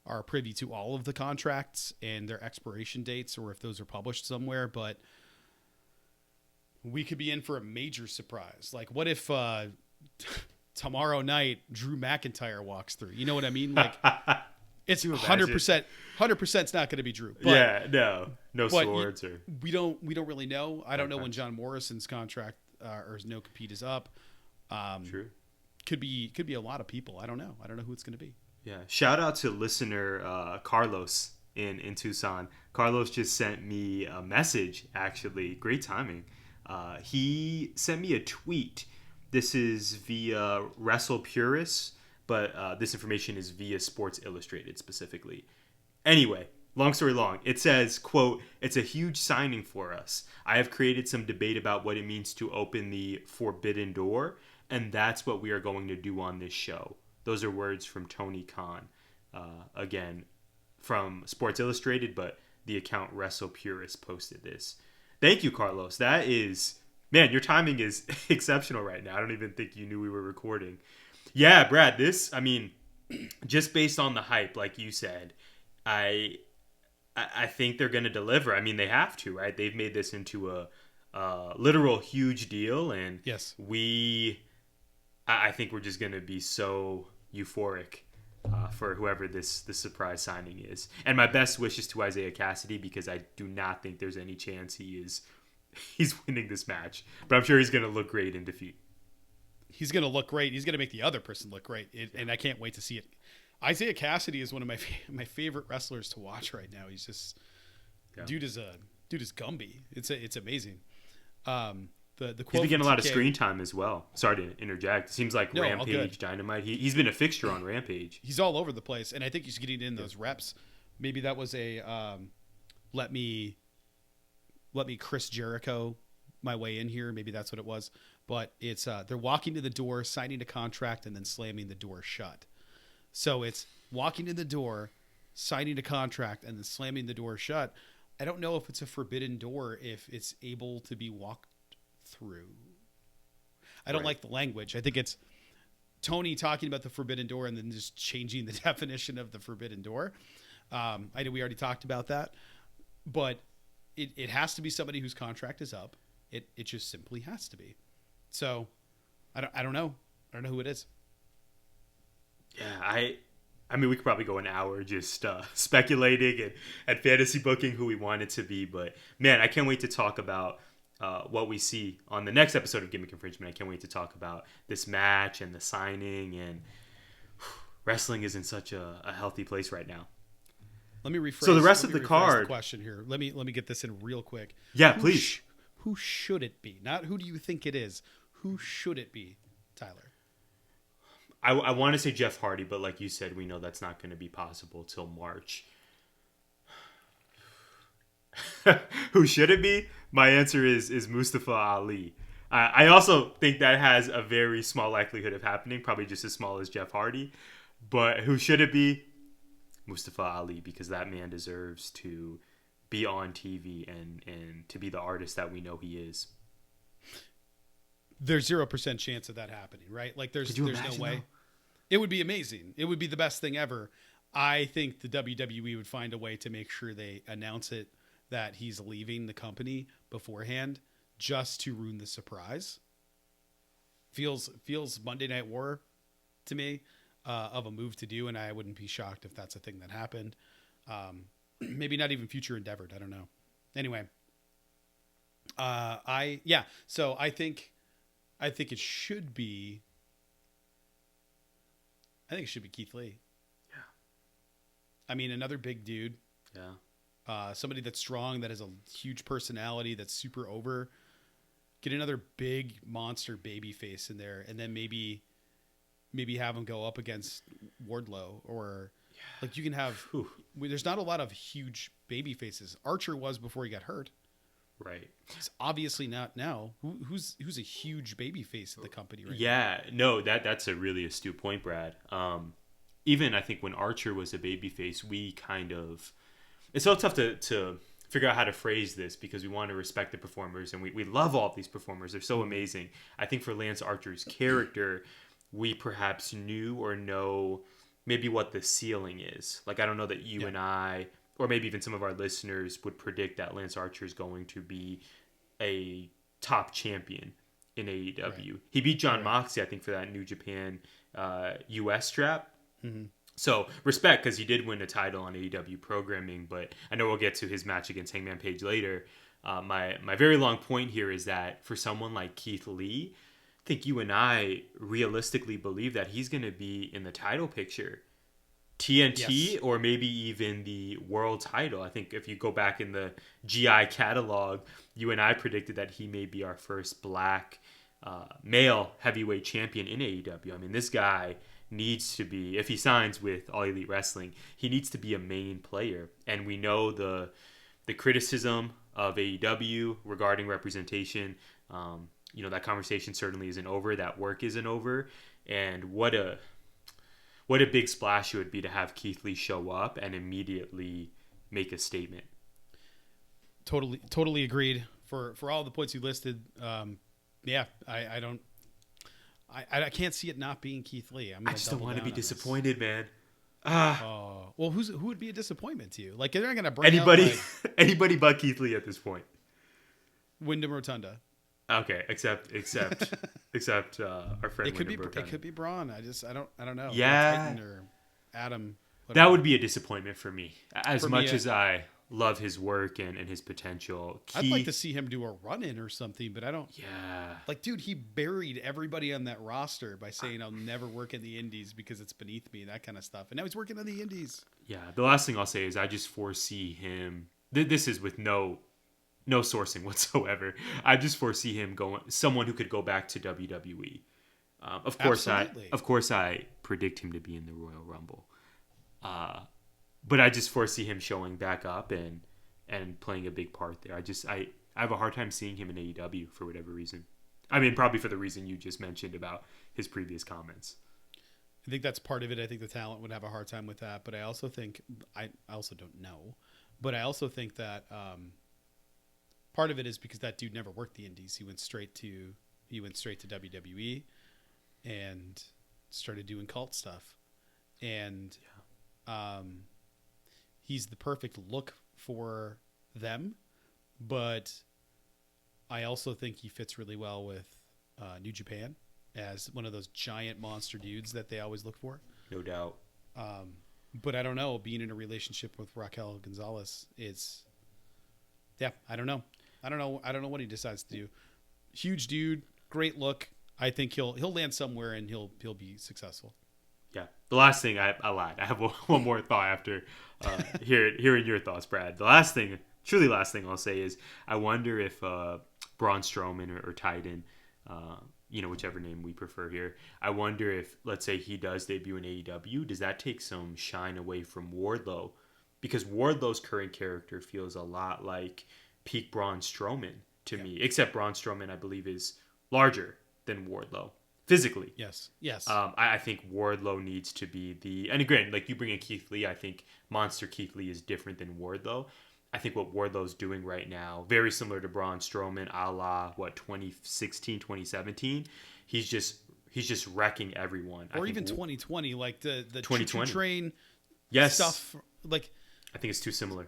[SPEAKER 2] are privy to all of the contracts and their expiration dates, or if those are published somewhere, but we could be in for a major surprise. Like, what if tomorrow night Drew McIntyre walks through? You know what I mean? Like, it's 100%. 100% it's not going to be Drew. But,
[SPEAKER 3] yeah, no swords or
[SPEAKER 2] we don't really know. I don't know when John Morrison's contract or his no compete is up.
[SPEAKER 3] True.
[SPEAKER 2] Could be a lot of people. I don't know who it's going to be.
[SPEAKER 3] Yeah. Shout out to listener Carlos in Tucson. Carlos just sent me a message. Actually, great timing. He sent me a tweet. This is via Wrestle Purists, but this information is via Sports Illustrated specifically. Anyway, long story long, it says, quote, "It's a huge signing for us. I have created some debate about what it means to open the forbidden door. and that's what we are going to do on this show. Those are words from Tony Khan. Again, from Sports Illustrated, but the account Wrestle Purist posted this. Thank you, Carlos. That is, man, your timing is exceptional right now. I don't even think you knew we were recording. Yeah, Brad, this, I mean, just based on the hype, like you said, I think they're going to deliver. I mean, they have to, right? They've made this into a literal huge deal, and
[SPEAKER 2] yes,
[SPEAKER 3] I think we're just going to be so euphoric for whoever this surprise signing is. And my best wishes to Isaiah Cassidy, because I do not think there's any chance he's winning this match. But I'm sure he's going to look great in defeat.
[SPEAKER 2] He's going to look great. He's going to make the other person look great, and I can't wait to see it. Isaiah Cassidy is one of my favorite wrestlers to watch right now. He's just dude is Gumby. It's amazing. The quote,
[SPEAKER 3] he's been getting a lot of screen time as well. Sorry to interject. It seems like Rampage, Dynamite. He's been a fixture on Rampage.
[SPEAKER 2] He's all over the place, and I think he's getting in those reps. Maybe that was a let me Chris Jericho my way in here. Maybe that's what it was. But it's they're walking to the door, signing a contract, and then slamming the door shut. So it's walking to the door, signing a contract, and then slamming the door shut. I don't know if it's a forbidden door if it's able to be walked through. I don't like the language. I think it's Tony talking about the forbidden door and then just changing the definition of the forbidden door. I know we already talked about that, but it has to be somebody whose contract is up. It just simply has to be. So I don't know. I don't know who it is.
[SPEAKER 3] Yeah, I mean, we could probably go an hour just speculating and fantasy booking who we want it to be. But, man, I can't wait to talk about what we see on the next episode of Gimmick Infringement. I can't wait to talk about this match and the signing. And wrestling is in such a healthy place right now.
[SPEAKER 2] Let me rephrase.
[SPEAKER 3] So the rest of the card.
[SPEAKER 2] The question here. Let me get this in real quick.
[SPEAKER 3] Yeah, please.
[SPEAKER 2] Who should it be? Not who do you think it is. Who should it be, Tyler?
[SPEAKER 3] I want to say Jeff Hardy, but like you said, we know that's not going to be possible till March. Who should it be? My answer is Mustafa Ali. I also think that has a very small likelihood of happening, probably just as small as Jeff Hardy. But who should it be? Mustafa Ali, because that man deserves to be on TV and to be the artist that we know he is.
[SPEAKER 2] There's 0% chance of that happening, right? Like there's no way. Though? It would be amazing. It would be the best thing ever. I think the WWE would find a way to make sure they announce it that he's leaving the company beforehand, just to ruin the surprise. Feels Monday Night War to me of a move to do, and I wouldn't be shocked if that's a thing that happened. Maybe not even future endeavored. I don't know. Anyway, so I think it should be. I think it should be Keith Lee.
[SPEAKER 3] Yeah.
[SPEAKER 2] I mean, another big dude.
[SPEAKER 3] Yeah.
[SPEAKER 2] Somebody that's strong, that has a huge personality, that's super over. Get another big monster baby face in there, and then maybe have him go up against Wardlow, or like you can have. There's not a lot of huge baby faces. Archer was before he got hurt.
[SPEAKER 3] Right.
[SPEAKER 2] It's obviously not now. Who's a huge baby face at the company right now?
[SPEAKER 3] Yeah, no, that's a really astute point, Brad. Even I think when Archer was a baby face, we kind of... It's so tough to figure out how to phrase this because we want to respect the performers, and we love all of these performers. They're so amazing. I think for Lance Archer's character, we perhaps knew or know maybe what the ceiling is. Like, I don't know that you and I... or maybe even some of our listeners would predict that Lance Archer is going to be a top champion in AEW. Right. He beat John Moxley, I think, for that New Japan US strap.
[SPEAKER 2] Mm-hmm.
[SPEAKER 3] So respect, because he did win a title on AEW programming, but I know we'll get to his match against Hangman Page later. My very long point here is that for someone like Keith Lee, I think you and I realistically believe that he's going to be in the title picture. TNT, or maybe even the world title. I think if you go back in the GI catalog, you and I predicted that he may be our first black male heavyweight champion in AEW. I mean, this guy needs to be, if he signs with All Elite Wrestling, he needs to be a main player. And we know the criticism of AEW regarding representation. that conversation certainly isn't over. That work isn't over. And what a big splash it would be to have Keith Lee show up and immediately make a statement.
[SPEAKER 2] Totally agreed. For all the points you listed, I can't see it not being Keith Lee.
[SPEAKER 3] I just don't want to be disappointed, man.
[SPEAKER 2] Well, who would be a disappointment to you? Like, they're not going to bring
[SPEAKER 3] anybody, anybody but Keith Lee at this point.
[SPEAKER 2] Wyndham Rotunda.
[SPEAKER 3] Okay, except our friend Wyndham Rotunda.
[SPEAKER 2] It could be Braun. I don't know.
[SPEAKER 3] Yeah.
[SPEAKER 2] Titan or Adam.
[SPEAKER 3] That would be a disappointment for me. As much as I love his work and his potential.
[SPEAKER 2] I'd like to see him do a run-in or something, but I don't.
[SPEAKER 3] Yeah.
[SPEAKER 2] Like, dude, he buried everybody on that roster by saying, I'll never work in the Indies because it's beneath me, that kind of stuff. And now he's working in the Indies. Yeah.
[SPEAKER 3] The last thing I'll say is I just foresee him. This is with no sourcing whatsoever. I just foresee him someone who could go back to WWE. Of course, I predict him to be in the Royal Rumble. But I just foresee him showing back up and playing a big part there. I have a hard time seeing him in AEW for whatever reason. I mean, probably for the reason you just mentioned about his previous comments.
[SPEAKER 2] I think that's part of it. I think the talent would have a hard time with that. But I also think, I also don't know, but I also think that part of it is because that dude never worked the Indies. He went straight to WWE and started doing cult stuff. And he's the perfect look for them, but I also think he fits really well with New Japan as one of those giant monster dudes that they always look for.
[SPEAKER 3] No doubt.
[SPEAKER 2] But I don't know, being in a relationship with Raquel Gonzalez I don't know what he decides to do. Huge dude, great look. I think he'll land somewhere and he'll be successful.
[SPEAKER 3] Yeah. The last thing, I lied. I have one more thought after hearing your thoughts, Brad. Truly last thing I'll say is I wonder if Braun Strowman or Titan, whichever name we prefer here, I wonder if, let's say he does debut in AEW, does that take some shine away from Wardlow? Because Wardlow's current character feels a lot like peak Braun Strowman to me, except Braun Strowman, I believe, is larger than Wardlow. Physically.
[SPEAKER 2] Yes.
[SPEAKER 3] I think Wardlow needs to be and again, like you bring in Keith Lee, I think Monster Keith Lee is different than Wardlow. I think what Wardlow's doing right now, very similar to Braun Strowman, a la 2016, 2017. He's just wrecking everyone.
[SPEAKER 2] Or even 2020, like the
[SPEAKER 3] 2020
[SPEAKER 2] train stuff. Like,
[SPEAKER 3] I think it's too similar.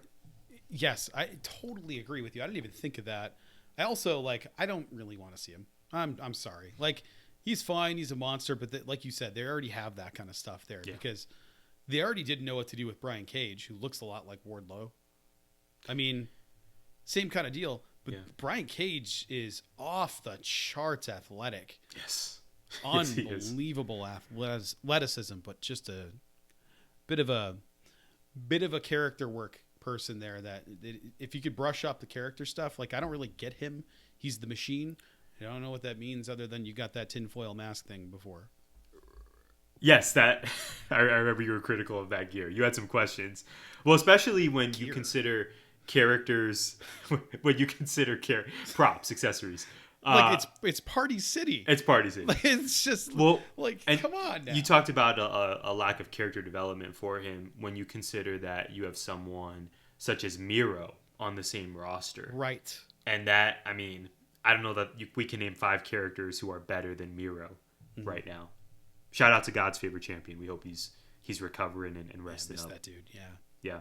[SPEAKER 2] Yes, I totally agree with you. I didn't even think of that. I also I don't really want to see him. I'm sorry. Like, he's fine. He's a monster. But like you said, they already have that kind of stuff there because they already didn't know what to do with Brian Cage, who looks a lot like Wardlow. I mean, same kind of deal. But Brian Cage is off the charts athletic.
[SPEAKER 3] Yes.
[SPEAKER 2] Unbelievable athleticism, but just a bit of a character work person there that if you could brush up the character stuff, like, I don't really get him. He's the machine. I don't know what that means other than you got that tinfoil mask thing before.
[SPEAKER 3] Yes, that I remember you were critical of that gear. You had some questions. Well, especially when you consider characters, when you consider props, accessories.
[SPEAKER 2] Like, it's Party City.
[SPEAKER 3] It's Party City.
[SPEAKER 2] Like, it's just come on now.
[SPEAKER 3] You talked about a lack of character development for him when you consider that you have someone such as Miro on the same roster.
[SPEAKER 2] Right.
[SPEAKER 3] And that, I mean, I don't know that we can name 5 characters who are better than Miro right now. Shout out to God's favorite champion. We hope he's recovering and resting up.
[SPEAKER 2] That dude,
[SPEAKER 3] Yeah.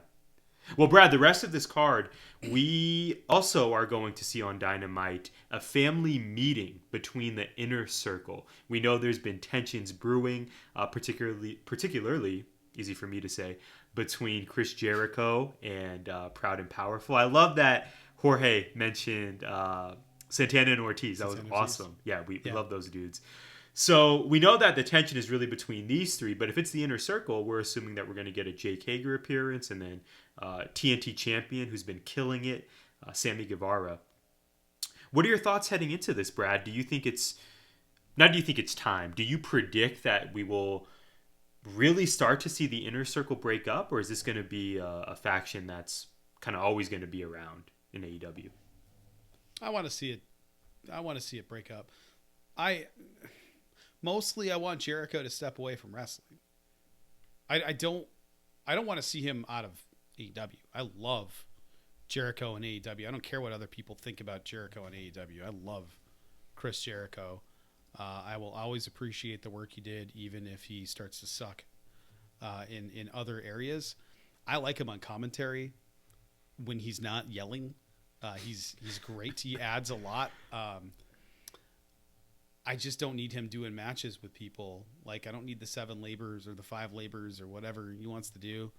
[SPEAKER 3] Well, Brad, the rest of this card, we also are going to see on Dynamite a family meeting between the Inner Circle. We know there's been tensions brewing, particularly easy for me to say, between Chris Jericho and Proud and Powerful. I love that Jorge mentioned Santana and Ortiz. That was awesome. Yeah, we love those dudes. So we know that the tension is really between these 3, but if it's the Inner Circle, we're assuming that we're going to get a Jake Hager appearance and then TNT champion who's been killing it, Sammy Guevara. What are your thoughts heading into this, Brad? Do you think it's time? Do you predict that we will really start to see the Inner Circle break up, or is this going to be a faction that's kind of always going to be around in AEW?
[SPEAKER 2] I want to see it I want to see it break up. I want Jericho to step away from wrestling. I don't want to see him out of AEW. I love Jericho and AEW. I don't care what other people think about Jericho and AEW. I love Chris Jericho. I will always appreciate the work he did, even if he starts to suck in other areas. I like him on commentary when he's not yelling. He's great. He adds a lot. I just don't need him doing matches with people. Like, I don't need the 7 labors or the 5 labors or whatever he wants to do,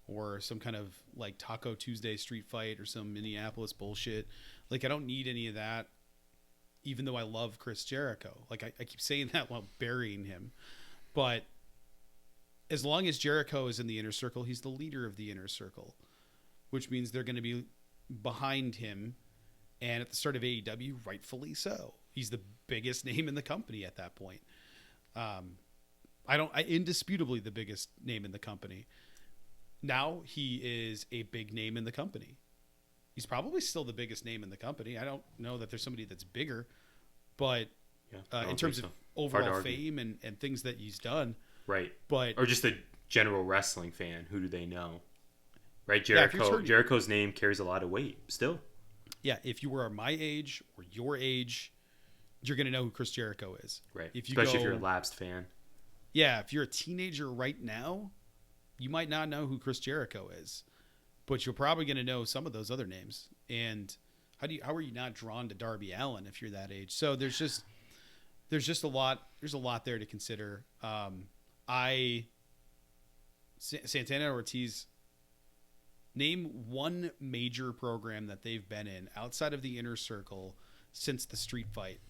[SPEAKER 2] or some kind of like Taco Tuesday street fight or some Minneapolis bullshit. Like, I don't need any of that, even though I love Chris Jericho. Like, I keep saying that while burying him. But as long as Jericho is in the Inner Circle, he's the leader of the Inner Circle, which means they're going to be behind him. And at the start of AEW, rightfully so. He's the biggest name in the company at that point. Indisputably the biggest name in the company. Now he is a big name in the company. He's probably still the biggest name in the company. I don't know that there's somebody that's bigger, but in terms of overall fame and things that he's done.
[SPEAKER 3] Right.
[SPEAKER 2] But
[SPEAKER 3] or just a general wrestling fan. Who do they know? Right. Jericho's name carries a lot of weight still.
[SPEAKER 2] Yeah. If you were my age or your age, you're going to know who Chris Jericho is.
[SPEAKER 3] Right. Especially if you're a lapsed fan.
[SPEAKER 2] Yeah. If you're a teenager right now, you might not know who Chris Jericho is, but you're probably going to know some of those other names. And how are you not drawn to Darby Allin if you're that age? So there's just a lot there to consider. Santana and Ortiz, name one major program that they've been in outside of the Inner Circle since the street fight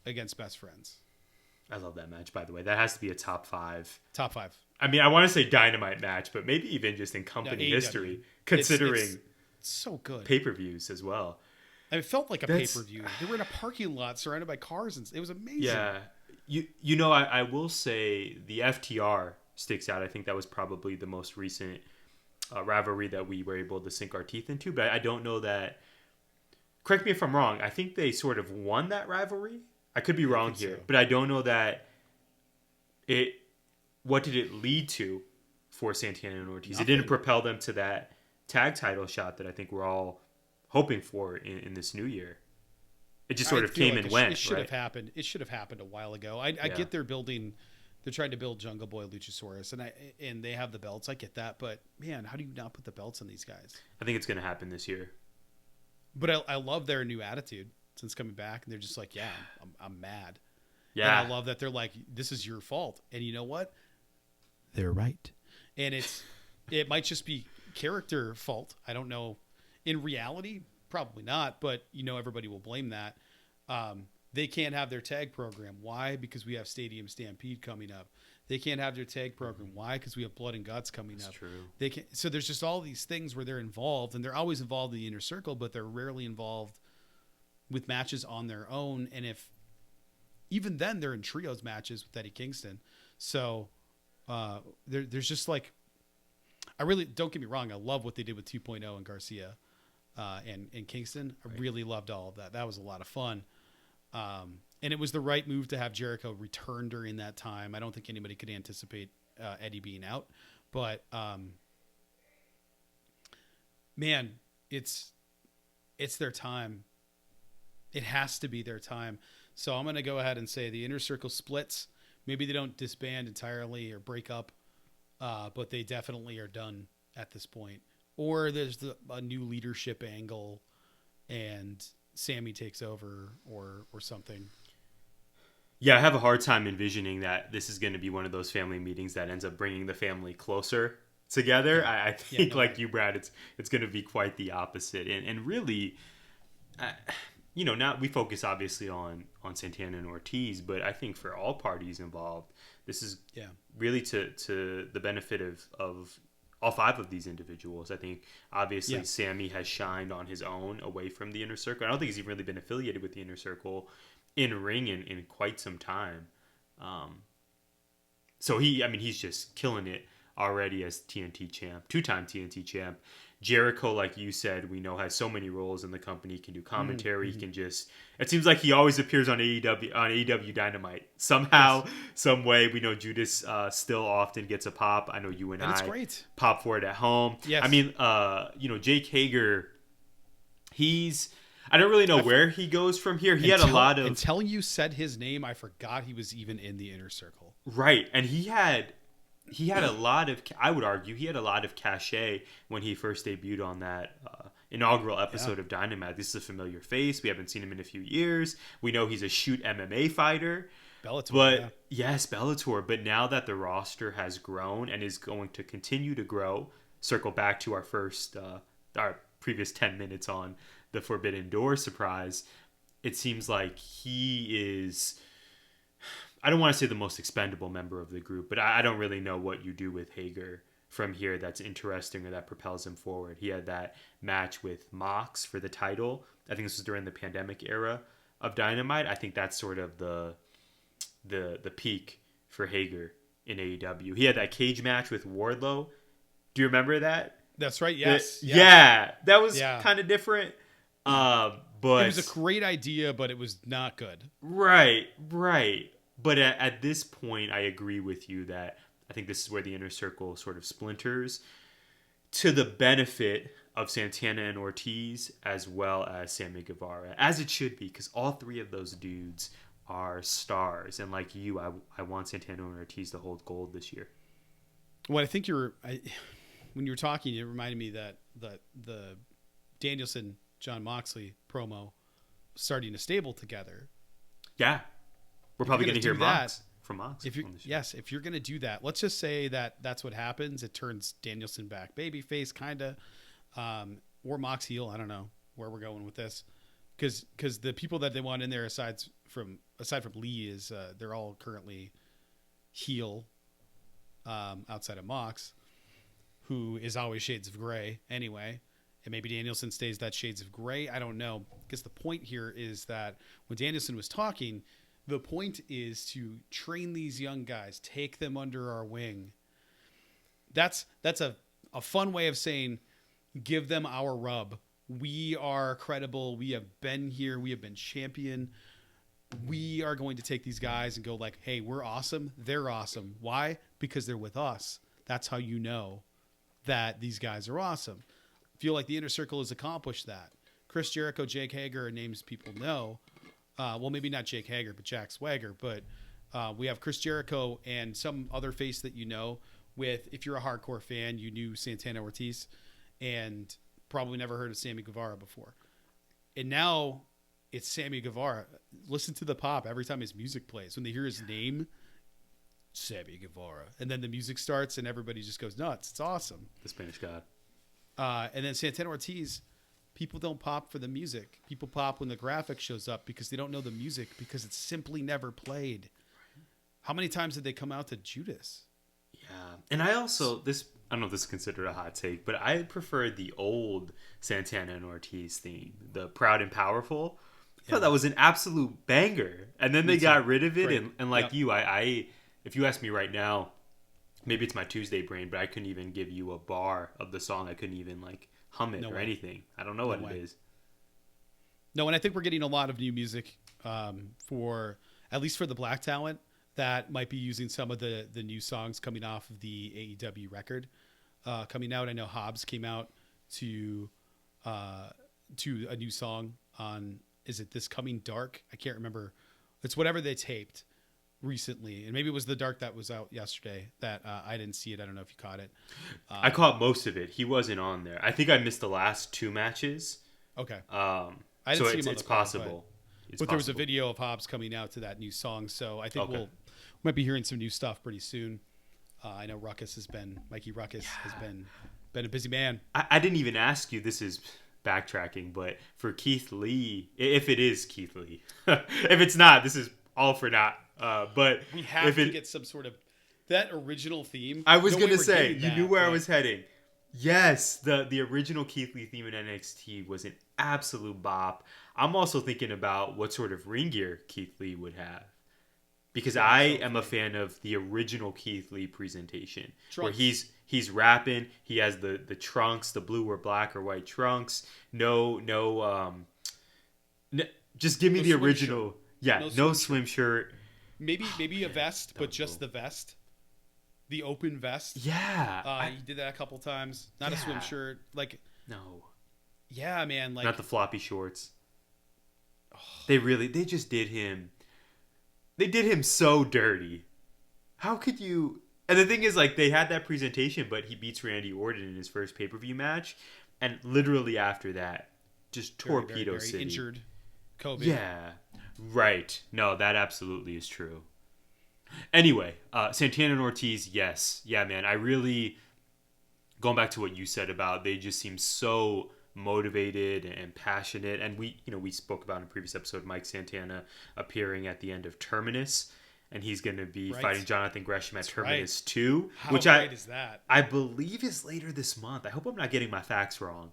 [SPEAKER 2] against Best Friends.
[SPEAKER 3] I love that match, by the way. That has to be a top 5.
[SPEAKER 2] Top 5.
[SPEAKER 3] I mean, I want to say Dynamite match, but maybe even just in company history, considering
[SPEAKER 2] it's so good
[SPEAKER 3] pay-per-views as well.
[SPEAKER 2] It felt like a pay-per-view. They were in a parking lot surrounded by cars, and it was amazing.
[SPEAKER 3] Yeah. I will say the FTR sticks out. I think that was probably the most recent rivalry that we were able to sink our teeth into, but I don't know that. Correct me if I'm wrong. I think they sort of won that rivalry. I could be wrong here, but I don't know that what did it lead to for Santana and Ortiz? Nothing. It didn't propel them to that tag title shot that I think we're all hoping for in this new year. It just sort of came and went.
[SPEAKER 2] It should have happened. It should have happened a while ago. I get they're trying to build Jungle Boy Luchasaurus, and they have the belts. I get that, but man, how do you not put the belts on these guys?
[SPEAKER 3] I think it's going to happen this year.
[SPEAKER 2] But I love their new attitude since coming back, and they're just like, yeah, I'm mad.
[SPEAKER 3] Yeah,
[SPEAKER 2] and I love that they're like, this is your fault, and you know what? They're right. And it might just be character fault. I don't know. In reality, probably not, but everybody will blame that. They can't have their tag program. Why? Because we have Stadium Stampede coming up. They can't have their tag program. Why? Because we have Blood and Guts coming up.
[SPEAKER 3] True.
[SPEAKER 2] So there's just all these things where they're involved, and they're always involved in the Inner Circle, but they're rarely involved with matches on their own. And even then they're in trios matches with Eddie Kingston. So there's just like, I really, don't get me wrong, I love what they did with 2.0 and Garcia and Kingston. I really loved all of that. That was a lot of fun. And it was the right move to have Jericho return during that time. I don't think anybody could anticipate Eddie being out, but man, it's their time. It has to be their time. So I'm going to go ahead and say the Inner Circle splits. Maybe they don't disband entirely or break up, but they definitely are done at this point. Or there's a new leadership angle and Sammy takes over or something.
[SPEAKER 3] Yeah, I have a hard time envisioning that this is going to be one of those family meetings that ends up bringing the family closer together. Yeah. I think, like you, Brad, it's going to be quite the opposite. And really, now we focus obviously on Santana and Ortiz, but I think for all parties involved, this is really to the benefit of all 5 of these individuals. I think obviously Sammy has shined on his own away from the Inner Circle. I don't think he's even really been affiliated with the Inner Circle in ring in quite some time. So he's just killing it already as TNT champ, 2-time TNT champ. Jericho, like you said, we know has so many roles in the company. He can do commentary. He can just. It seems like he always appears on AEW Dynamite somehow, some way. We know Judas still often gets a pop. I know you and
[SPEAKER 2] it's
[SPEAKER 3] I
[SPEAKER 2] great.
[SPEAKER 3] pop for it at home.
[SPEAKER 2] Yes.
[SPEAKER 3] I mean, Jake Hager. I don't really know where he goes from here. He had a lot of
[SPEAKER 2] until you said his name, I forgot he was even in the Inner Circle.
[SPEAKER 3] Right, and he had a lot of. I would argue he had a lot of cachet when he first debuted on that inaugural episode of Dynamite. This is a familiar face. We haven't seen him in a few years. We know he's a shoot MMA fighter.
[SPEAKER 2] Bellator,
[SPEAKER 3] but yes, Bellator. But now that the roster has grown and is going to continue to grow, circle back to our previous 10 minutes on the Forbidden Door surprise. It seems like he is. I don't want to say the most expendable member of the group, but I don't really know what you do with Hager from here that's interesting or that propels him forward. He had that match with Mox for the title. I think this was during the pandemic era of Dynamite. I think that's sort of the peak for Hager in AEW. He had that cage match with Wardlow. Do you remember that?
[SPEAKER 2] That's right. Yes.
[SPEAKER 3] That was kind of different. But
[SPEAKER 2] it was a great idea, but it was not good.
[SPEAKER 3] Right. But at this point, I agree with you that I think this is where the Inner Circle sort of splinters to the benefit of Santana and Ortiz as well as Sammy Guevara, as it should be, because all three of those dudes are stars. And like you, I want Santana and Ortiz to hold gold this year.
[SPEAKER 2] Well, I think when you were talking, it reminded me that the Danielson John Moxley promo starting to stable together.
[SPEAKER 3] Yeah. We're probably going to hear Mox from Mox.
[SPEAKER 2] If you're going to do that, let's just say that that's what happens. It turns Danielson back babyface, kind of, or Mox heel. I don't know where we're going with this, because the people that they want in there aside from Lee is they're all currently heel, outside of Mox, who is always shades of gray anyway. And maybe Danielson stays that shades of gray. I don't know. Because the point here is that when Danielson was talking, the point is to train these young guys, take them under our wing. That's a fun way of saying, give them our rub. We are credible. We have been here. We have been champion. We are going to take these guys and go like, hey, we're awesome. They're awesome. Why? Because they're with us. That's how you know that these guys are awesome. I feel like the Inner Circle has accomplished that. Chris Jericho, Jake Hager are names people know. Well, maybe not Jake Hager, but Jack Swagger. But we have Chris Jericho and some other face that you know with, if you're a hardcore fan, you knew Santana Ortiz and probably never heard of Sammy Guevara before. And now it's Sammy Guevara. Listen to the pop every time his music plays. When they hear his name, Sammy Guevara. And then the music starts and everybody just goes nuts. It's awesome.
[SPEAKER 3] The Spanish God.
[SPEAKER 2] And then Santana Ortiz, people don't pop for the music. People pop when the graphic shows up because they don't know the music because it's simply never played. How many times did they come out to Judas?
[SPEAKER 3] Yeah. And I also, I don't know if this is considered a hot take, but I prefer the old Santana and Ortiz theme, the Proud and Powerful. I thought that was an absolute banger. And then they got rid of it. And like you, I if you ask me right now, maybe it's my Tuesday brain, but I couldn't even give you a bar of the song. I couldn't even like hum it or anything. I don't know what it is.
[SPEAKER 2] No, and I think we're getting a lot of new music for, at least for the Black talent, that might be using some of the new songs coming off of the AEW record coming out. I know Hobbs came out to a new song on, is it This Coming Dark? I can't remember. It's whatever they taped recently, and maybe it was the Dark that was out yesterday that I didn't see it. I don't know if you caught it.
[SPEAKER 3] I caught most of it. He wasn't on there. I think I missed the last two matches.
[SPEAKER 2] Okay.
[SPEAKER 3] I didn't see him on the card, possible.
[SPEAKER 2] But there was a video of Hobbs coming out to that new song, so I think we might be hearing some new stuff pretty soon. I know Mikey Ruckus has been a busy man.
[SPEAKER 3] I didn't even ask you. This is backtracking, but for Keith Lee, if it is Keith Lee, if it's not, this is all for naught. But
[SPEAKER 2] we have to get some sort of that original theme.
[SPEAKER 3] I was gonna say you knew where I was heading. Yes, the original Keith Lee theme in NXT was an absolute bop. I'm also thinking about what sort of ring gear Keith Lee would have, because I am a fan of the original Keith Lee presentation, where he's He's rapping. He has the trunks, the blue or black or white trunks. Just give me the original. Shirt. Yeah, no swim shirt.
[SPEAKER 2] Maybe a vest, but just the vest. The open vest.
[SPEAKER 3] Yeah.
[SPEAKER 2] He did that a couple times. Not a swim shirt. Like,
[SPEAKER 3] no.
[SPEAKER 2] Yeah, man. Like,
[SPEAKER 3] not the floppy shorts. Oh. They just did him. They did him so dirty. How could you? And the thing is, like, they had that presentation, but he beats Randy Orton in his first pay-per-view match. And literally after that, just torpedo
[SPEAKER 2] very
[SPEAKER 3] City.
[SPEAKER 2] Injured. COVID.
[SPEAKER 3] Yeah. Right. No, that absolutely is true. Anyway, Santana and Ortiz, yes. Yeah, man. I really, going back to what you said about, they just seem so motivated and passionate. And we spoke about in a previous episode, Mike Santana appearing at the end of Terminus. And he's going to be fighting Jonathan Gresham at Terminus 2.
[SPEAKER 2] How great is that?
[SPEAKER 3] I believe is later this month. I hope I'm not getting my facts wrong.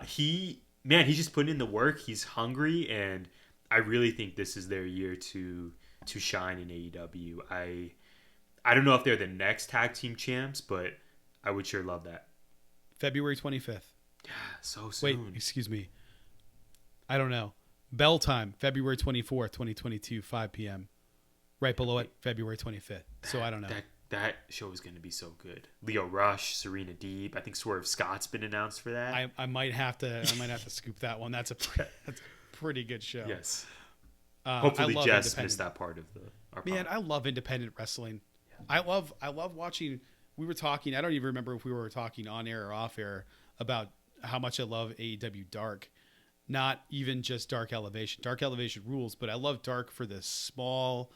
[SPEAKER 3] He's just putting in the work. He's hungry, and I really think this is their year to shine in AEW. I don't know if they're the next tag team champs, but I would sure love that.
[SPEAKER 2] February 25th.
[SPEAKER 3] Yeah, so soon.
[SPEAKER 2] Wait, excuse me. I don't know. Bell time, February 24th, 2022, 5 p.m. Right below it, February 25th. So I don't know.
[SPEAKER 3] That show is going to be so good. Leo Rush, Serena Deeb. I think Swerve Scott's been announced for that.
[SPEAKER 2] I might have to scoop that one. That's a pretty good show.
[SPEAKER 3] Yes. Hopefully Jess missed that part of our
[SPEAKER 2] Man, I love independent wrestling. Yeah. I love watching. We were talking. I don't even remember if we were talking on air or off air about how much I love AEW Dark. Not even just Dark Elevation. Dark Elevation rules, but I love Dark for this small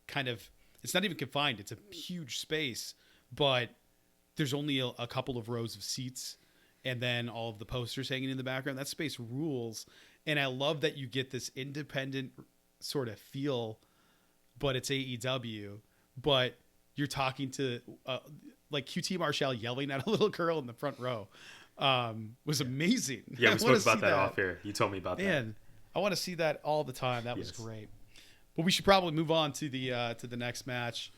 [SPEAKER 2] kind of. It's not even confined. It's a huge space, but there's only a couple of rows of seats, and then all of the posters hanging in the background. That space rules, and I love that you get this independent sort of feel, but it's AEW, but you're talking to like QT Marshall yelling at a little girl in the front row was amazing.
[SPEAKER 3] Yeah, we spoke about that off air. You told me about that.
[SPEAKER 2] Man, I want to see that all the time. That was great. But we should probably move on to the next match,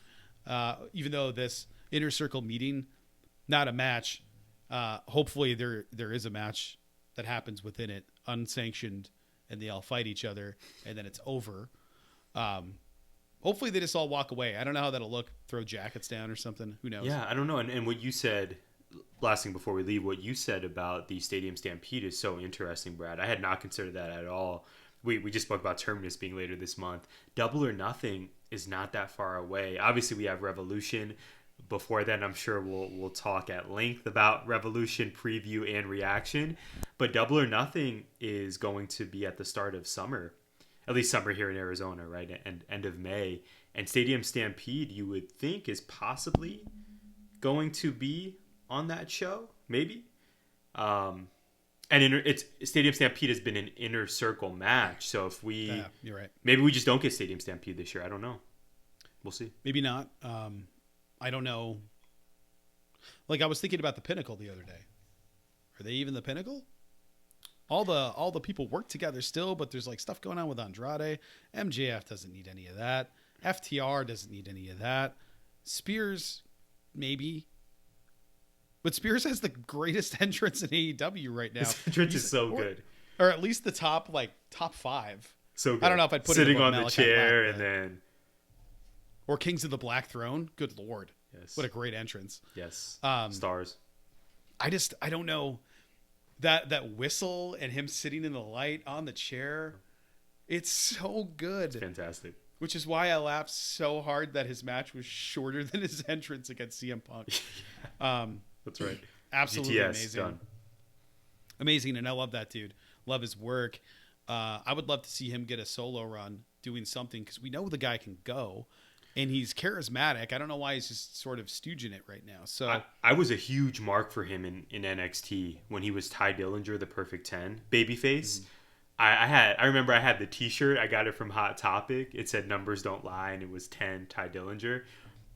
[SPEAKER 2] even though this Inner Circle meeting, not a match. Hopefully there is a match that happens within it, unsanctioned, and they all fight each other, and then it's over. Hopefully they just all walk away. I don't know how that'll look. Throw jackets down or something. Who knows?
[SPEAKER 3] Yeah, I don't know. And what you said, last thing before we leave, what you said about the Stadium Stampede is so interesting, Brad. I had not considered that at all. We just spoke about Terminus being later this month. Double or Nothing is not that far away. Obviously, we have Revolution. Before then, I'm sure we'll talk at length about Revolution preview and reaction. But Double or Nothing is going to be at the start of summer, at least summer here in Arizona, right? And end of May. And Stadium Stampede, you would think, is possibly going to be on that show, maybe. And it's Stadium Stampede has been an Inner Circle match, so if we,
[SPEAKER 2] you're right.
[SPEAKER 3] Maybe we just don't get Stadium Stampede this year. I don't know. We'll see.
[SPEAKER 2] Maybe not. I don't know. Like I was thinking about the Pinnacle the other day. Are they even the Pinnacle? All the people work together still, but there's like stuff going on with Andrade. MJF doesn't need any of that. FTR doesn't need any of that. Spears, maybe. But Spears has the greatest entrance in AEW right now.
[SPEAKER 3] His entrance is so good.
[SPEAKER 2] Or at least the top 5.
[SPEAKER 3] So good.
[SPEAKER 2] I don't know if I'd put
[SPEAKER 3] sitting
[SPEAKER 2] him
[SPEAKER 3] on the
[SPEAKER 2] Malachi
[SPEAKER 3] chair
[SPEAKER 2] Black,
[SPEAKER 3] and then.
[SPEAKER 2] Or Kings of the Black Throne. Good Lord.
[SPEAKER 3] Yes.
[SPEAKER 2] What a great entrance.
[SPEAKER 3] Yes. Stars.
[SPEAKER 2] I don't know. That whistle and him sitting in the light on the chair. It's so good.
[SPEAKER 3] It's fantastic.
[SPEAKER 2] Which is why I laughed so hard that his match was shorter than his entrance against CM Punk.
[SPEAKER 3] That's right.
[SPEAKER 2] Absolutely
[SPEAKER 3] GTS,
[SPEAKER 2] amazing.
[SPEAKER 3] done.
[SPEAKER 2] Amazing, and I love that dude. Love his work. I would love to see him get a solo run doing something because we know the guy can go, and he's charismatic. I don't know why he's just sort of stooging it right now. So
[SPEAKER 3] I was a huge mark for him in NXT when he was Ty Dillinger, the Perfect 10 babyface. I remember I had the T-shirt. I got it from Hot Topic. It said "Numbers Don't Lie," and it was 10 Ty Dillinger.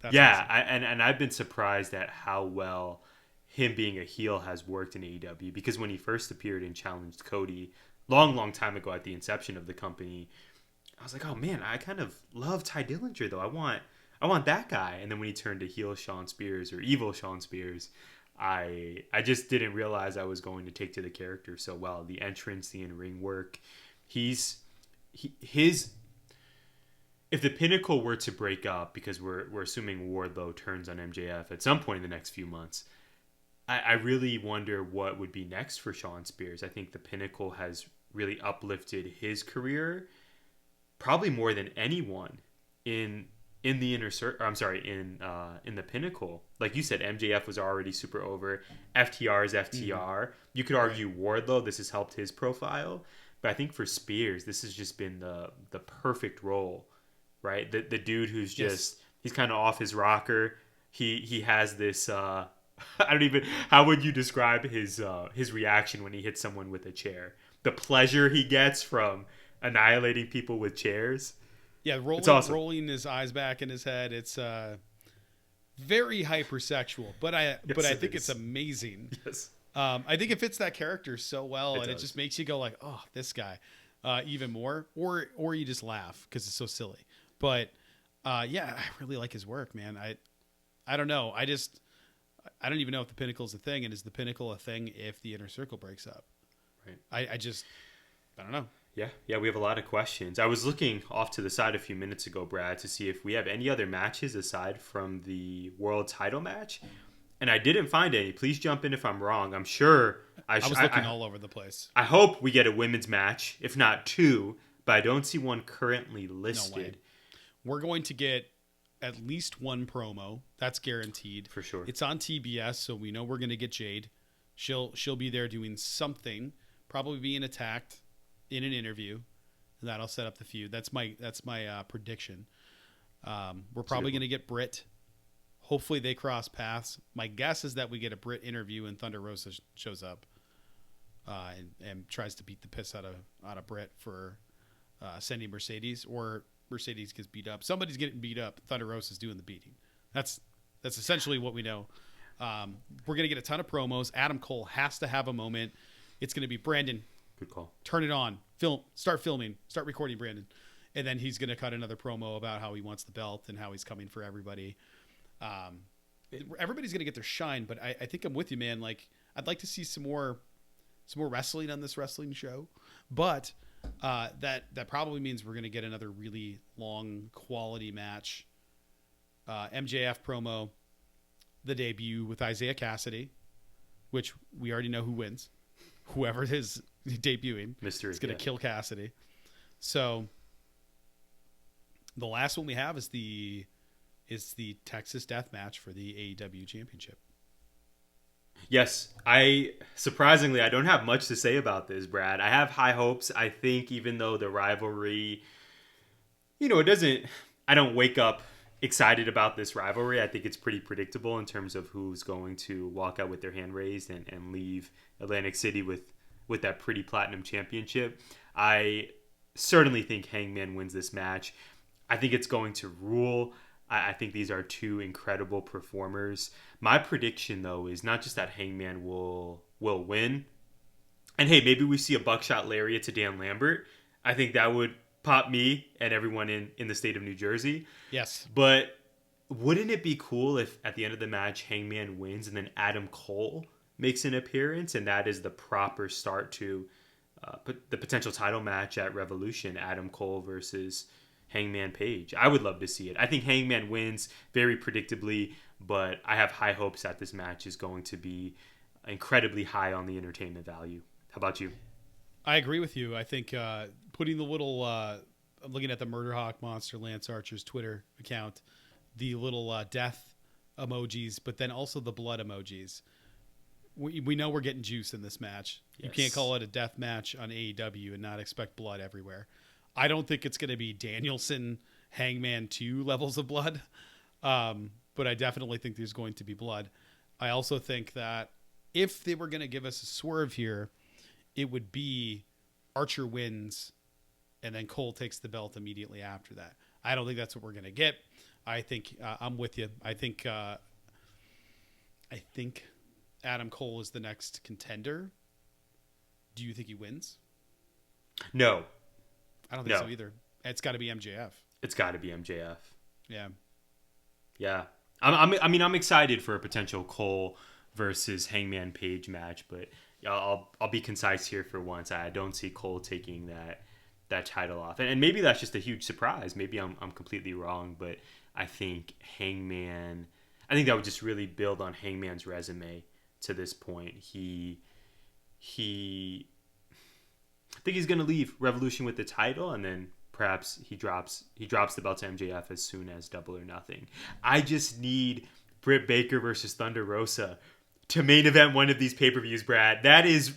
[SPEAKER 3] That's awesome. And I've been surprised at how well him being a heel has worked in AEW, because when he first appeared and challenged Cody long time ago at the inception of the company, I was like, oh man, I kind of love Ty Dillinger though. I want that guy. And then when he turned to heel Shawn Spears or evil Shawn Spears, I just didn't realize I was going to take to the character so well. The entrance, the in-ring work, his if the Pinnacle were to break up, because we're assuming Wardlow turns on MJF at some point in the next few months, I really wonder what would be next for Shawn Spears. I think the Pinnacle has really uplifted his career, probably more than anyone in the in the Pinnacle. Like you said, MJF was already super over. FTR is FTR. You could argue Wardlow, this has helped his profile, but I think for Spears, this has just been the perfect role, right? The dude who's just he's kind of off his rocker. He has this. I don't even. How would you describe his reaction when he hits someone with a chair? The pleasure he gets from annihilating people with chairs.
[SPEAKER 2] Yeah,
[SPEAKER 3] awesome.
[SPEAKER 2] Rolling his eyes back in his head. It's very hypersexual, but I think it's amazing.
[SPEAKER 3] Yes.
[SPEAKER 2] I think it fits that character so well, and
[SPEAKER 3] does.
[SPEAKER 2] it just makes you go like, oh, this guy, even more, or you just laugh because it's so silly. But yeah, I really like his work, man. I don't know. I don't even know if the Pinnacle is a thing, and is the Pinnacle a thing if the Inner Circle breaks up?
[SPEAKER 3] Right.
[SPEAKER 2] I don't know.
[SPEAKER 3] Yeah, we have a lot of questions. I was looking off to the side a few minutes ago, Brad, to see if we have any other matches aside from the world title match, and I didn't find any. Please jump in if I'm wrong. I'm sure
[SPEAKER 2] I was looking all over the place.
[SPEAKER 3] I hope we get a women's match, if not two, but I don't see one currently listed.
[SPEAKER 2] No way. We're going to get at least one promo. That's guaranteed.
[SPEAKER 3] For sure.
[SPEAKER 2] It's on TBS, so we know we're going to get Jade. She'll be there doing something, probably being attacked in an interview, and that'll set up the feud. That's my prediction. We're probably going to get Britt. Hopefully they cross paths. My guess is that we get a Britt interview and Thunder Rosa shows up and tries to beat the piss out of Britt for sending Mercedes, or Mercedes gets beat up. Somebody's getting beat up. Thunder Rosa's doing the beating. That's essentially what we know. We're going to get a ton of promos. Adam Cole has to have a moment. It's going to be Brandon.
[SPEAKER 3] Good call.
[SPEAKER 2] Turn it on. Start filming. Start recording, Brandon. And then he's going to cut another promo about how he wants the belt and how he's coming for everybody. Everybody's going to get their shine, but I think I'm with you, man. Like, I'd like to see some more wrestling on this wrestling show, but that probably means we're going to get another really long quality match. MJF promo, the debut with Isaiah Cassidy, which we already know who wins. Whoever is debuting
[SPEAKER 3] Mystery,
[SPEAKER 2] is going to kill Cassidy. So the last one we have is the Texas Death Match for the AEW Championship.
[SPEAKER 3] Yes, surprisingly I don't have much to say about this, Brad. I have high hopes. I think even though the rivalry, I don't wake up excited about this rivalry. I think it's pretty predictable in terms of who's going to walk out with their hand raised and leave Atlantic City with that pretty platinum championship. I certainly think Hangman wins this match. I think it's going to rule. I think these are two incredible performers. My prediction, though, is not just that Hangman will win. And hey, maybe we see a buckshot lariat to Dan Lambert. I think that would pop me and everyone in the state of New Jersey.
[SPEAKER 2] Yes.
[SPEAKER 3] But wouldn't it be cool if at the end of the match Hangman wins and then Adam Cole makes an appearance, and that is the proper start to the potential title match at Revolution, Adam Cole versus Hangman Page. I would love to see it. I think Hangman wins very predictably, but I have high hopes that this match is going to be incredibly high on the entertainment value. How about you?
[SPEAKER 2] I agree with you. I think putting the little I'm looking at the Murder Hawk Monster Lance Archer's Twitter account, the little death emojis, but then also the blood emojis. We know we're getting juice in this match. Yes. You can't call it a death match on AEW and not expect blood everywhere. I don't think it's going to be Danielson Hangman 2 levels of blood, but I definitely think there's going to be blood. I also think that if they were going to give us a swerve here, it would be Archer wins and then Cole takes the belt immediately after that. I don't think that's what we're going to get. I think I'm with you. I think Adam Cole is the next contender. Do you think he wins?
[SPEAKER 3] No.
[SPEAKER 2] I don't think so either. It's got to be MJF.
[SPEAKER 3] It's got to be MJF.
[SPEAKER 2] Yeah.
[SPEAKER 3] Yeah. I'm excited for a potential Cole versus Hangman Page match, but I'll be concise here for once. I don't see Cole taking that title off, and maybe that's just a huge surprise. Maybe I'm completely wrong, but I think that would just really build on Hangman's resume to this point. I think he's gonna leave Revolution with the title, and then perhaps he drops the belt to MJF as soon as Double or Nothing. I just need Britt Baker versus Thunder Rosa to main event one of these pay-per-views, Brad. That is,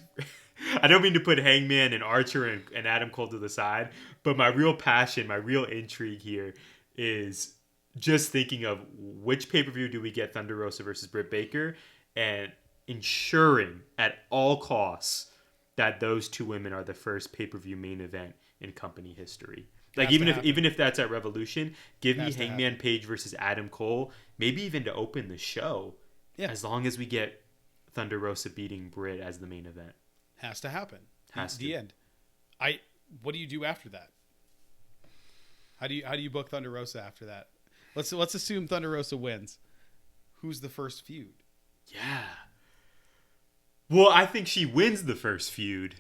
[SPEAKER 3] I don't mean to put Hangman and Archer and Adam Cole to the side, but my real passion, my real intrigue here is just thinking of which pay-per-view do we get Thunder Rosa versus Britt Baker, and ensuring at all costs that those two women are the first pay-per-view main event in company history. Like even if that's at Revolution, give me Hangman Page versus Adam Cole, maybe even to open the show. Yeah. As long as we get Thunder Rosa beating Britt as the main event. Has
[SPEAKER 2] to happen. The end. What do you do after that? How do you book Thunder Rosa after that? Let's assume Thunder Rosa wins. Who's the first feud?
[SPEAKER 3] Yeah. Well, I think she wins the first feud.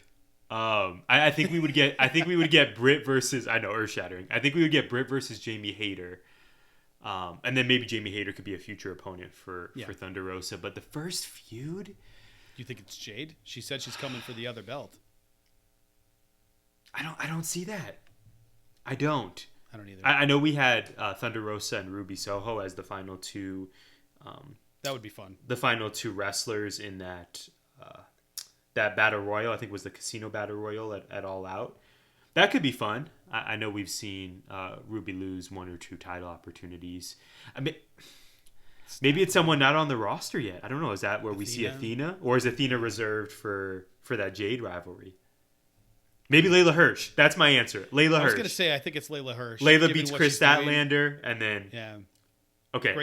[SPEAKER 3] I think we would get Britt versus, I know, earth-shattering. I think we would get Britt versus Jamie Hayter. And then maybe Jamie Hayter could be a future opponent for Thunder Rosa. But the first feud?
[SPEAKER 2] You think it's Jade? She said she's coming for the other belt.
[SPEAKER 3] I don't see that. I don't
[SPEAKER 2] either.
[SPEAKER 3] I know we had Thunder Rosa and Ruby Soho as the final two.
[SPEAKER 2] That would be fun.
[SPEAKER 3] The final two wrestlers in that battle royal. I think it was the Casino Battle Royal at All Out. That could be fun. I know we've seen Ruby lose one or two title opportunities. I mean, maybe it's someone not on the roster yet. I don't know. Is that where we see Athena? Or is Athena reserved for that Jade rivalry? Maybe Layla Hirsch. That's my answer. Layla Hirsch. I was
[SPEAKER 2] going to say, I think it's Layla Hirsch.
[SPEAKER 3] Layla beats Chris Statlander, and then...
[SPEAKER 2] Yeah.
[SPEAKER 3] Okay,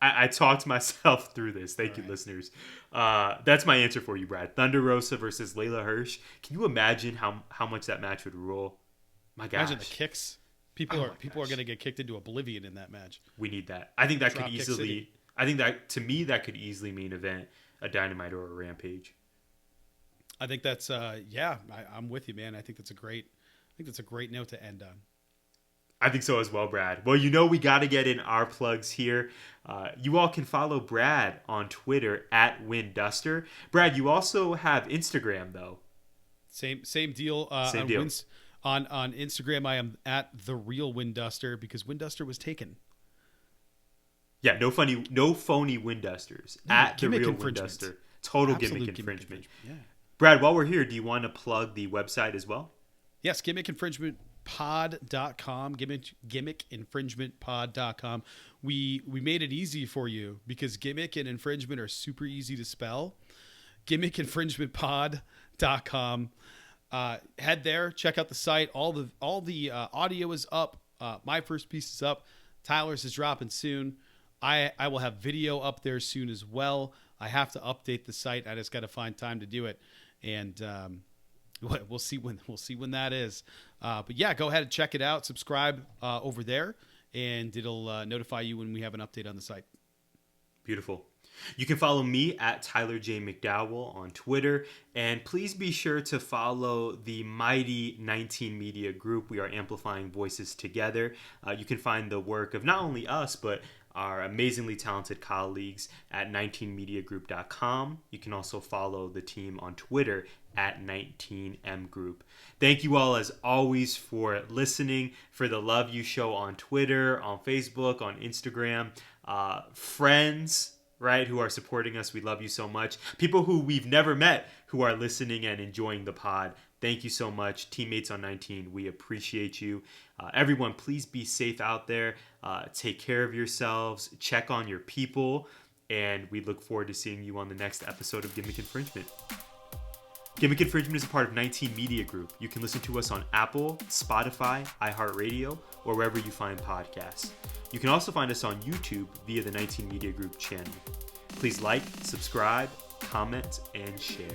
[SPEAKER 3] I talked myself through this. Thank you, listeners. That's my answer for you, Brad. Thunder Rosa versus Layla Hirsch. Can you imagine how much that match would rule? My gosh.
[SPEAKER 2] Imagine the kicks. People are going to get kicked into oblivion in that match.
[SPEAKER 3] We need that. I think that could easily... I think that, to me, that could easily main event a Dynamite or a Rampage.
[SPEAKER 2] I think that's... I'm with you, man. I think that's a great note to end on.
[SPEAKER 3] I think so as well, Brad. Well, we got to get in our plugs here. You all can follow Brad on Twitter at WinDuster. Brad, you also have Instagram, though.
[SPEAKER 2] Same deal.
[SPEAKER 3] Same deal.
[SPEAKER 2] On Instagram, I am at The Real WinDuster because WinDuster was taken.
[SPEAKER 3] Yeah, no phony WinDusters. At The Real WinDuster. Total Gimmick Infringement.
[SPEAKER 2] Yeah.
[SPEAKER 3] Brad, while we're here, do you want to plug the website as well?
[SPEAKER 2] Yes, Gimmick Infringement. Pod.com, gimmickinfringementpod.com. We made it easy for you because gimmick and infringement are super easy to spell. Gimmickinfringementpod.com. Head there, check out the site. All the audio is up. My first piece is up. Tyler's is dropping soon. I will have video up there soon as well. I have to update the site. I just got to find time to do it, and we'll see when that is. But yeah, go ahead and check it out. Subscribe over there, and it'll notify you when we have an update on the site.
[SPEAKER 3] Beautiful. You can follow me at Tyler J. McDowell on Twitter, and please be sure to follow the mighty 19 Media Group. We are amplifying voices together. You can find the work of not only us, but our amazingly talented colleagues at 19mediagroup.com. You can also follow the team on Twitter at 19M Group. Thank you all as always for listening, for the love you show on Twitter, on Facebook, on Instagram. Friends, right, who are supporting us, we love you so much. People who we've never met who are listening and enjoying the pod, thank you so much. Teammates on 19, we appreciate you. Everyone, please be safe out there. Take care of yourselves. Check on your people. And we look forward to seeing you on the next episode of Gimmick Infringement. Gimmick Infringement is a part of 19 Media Group. You can listen to us on Apple, Spotify, iHeartRadio, or wherever you find podcasts. You can also find us on YouTube via the 19 Media Group channel. Please like, subscribe, comment, and share.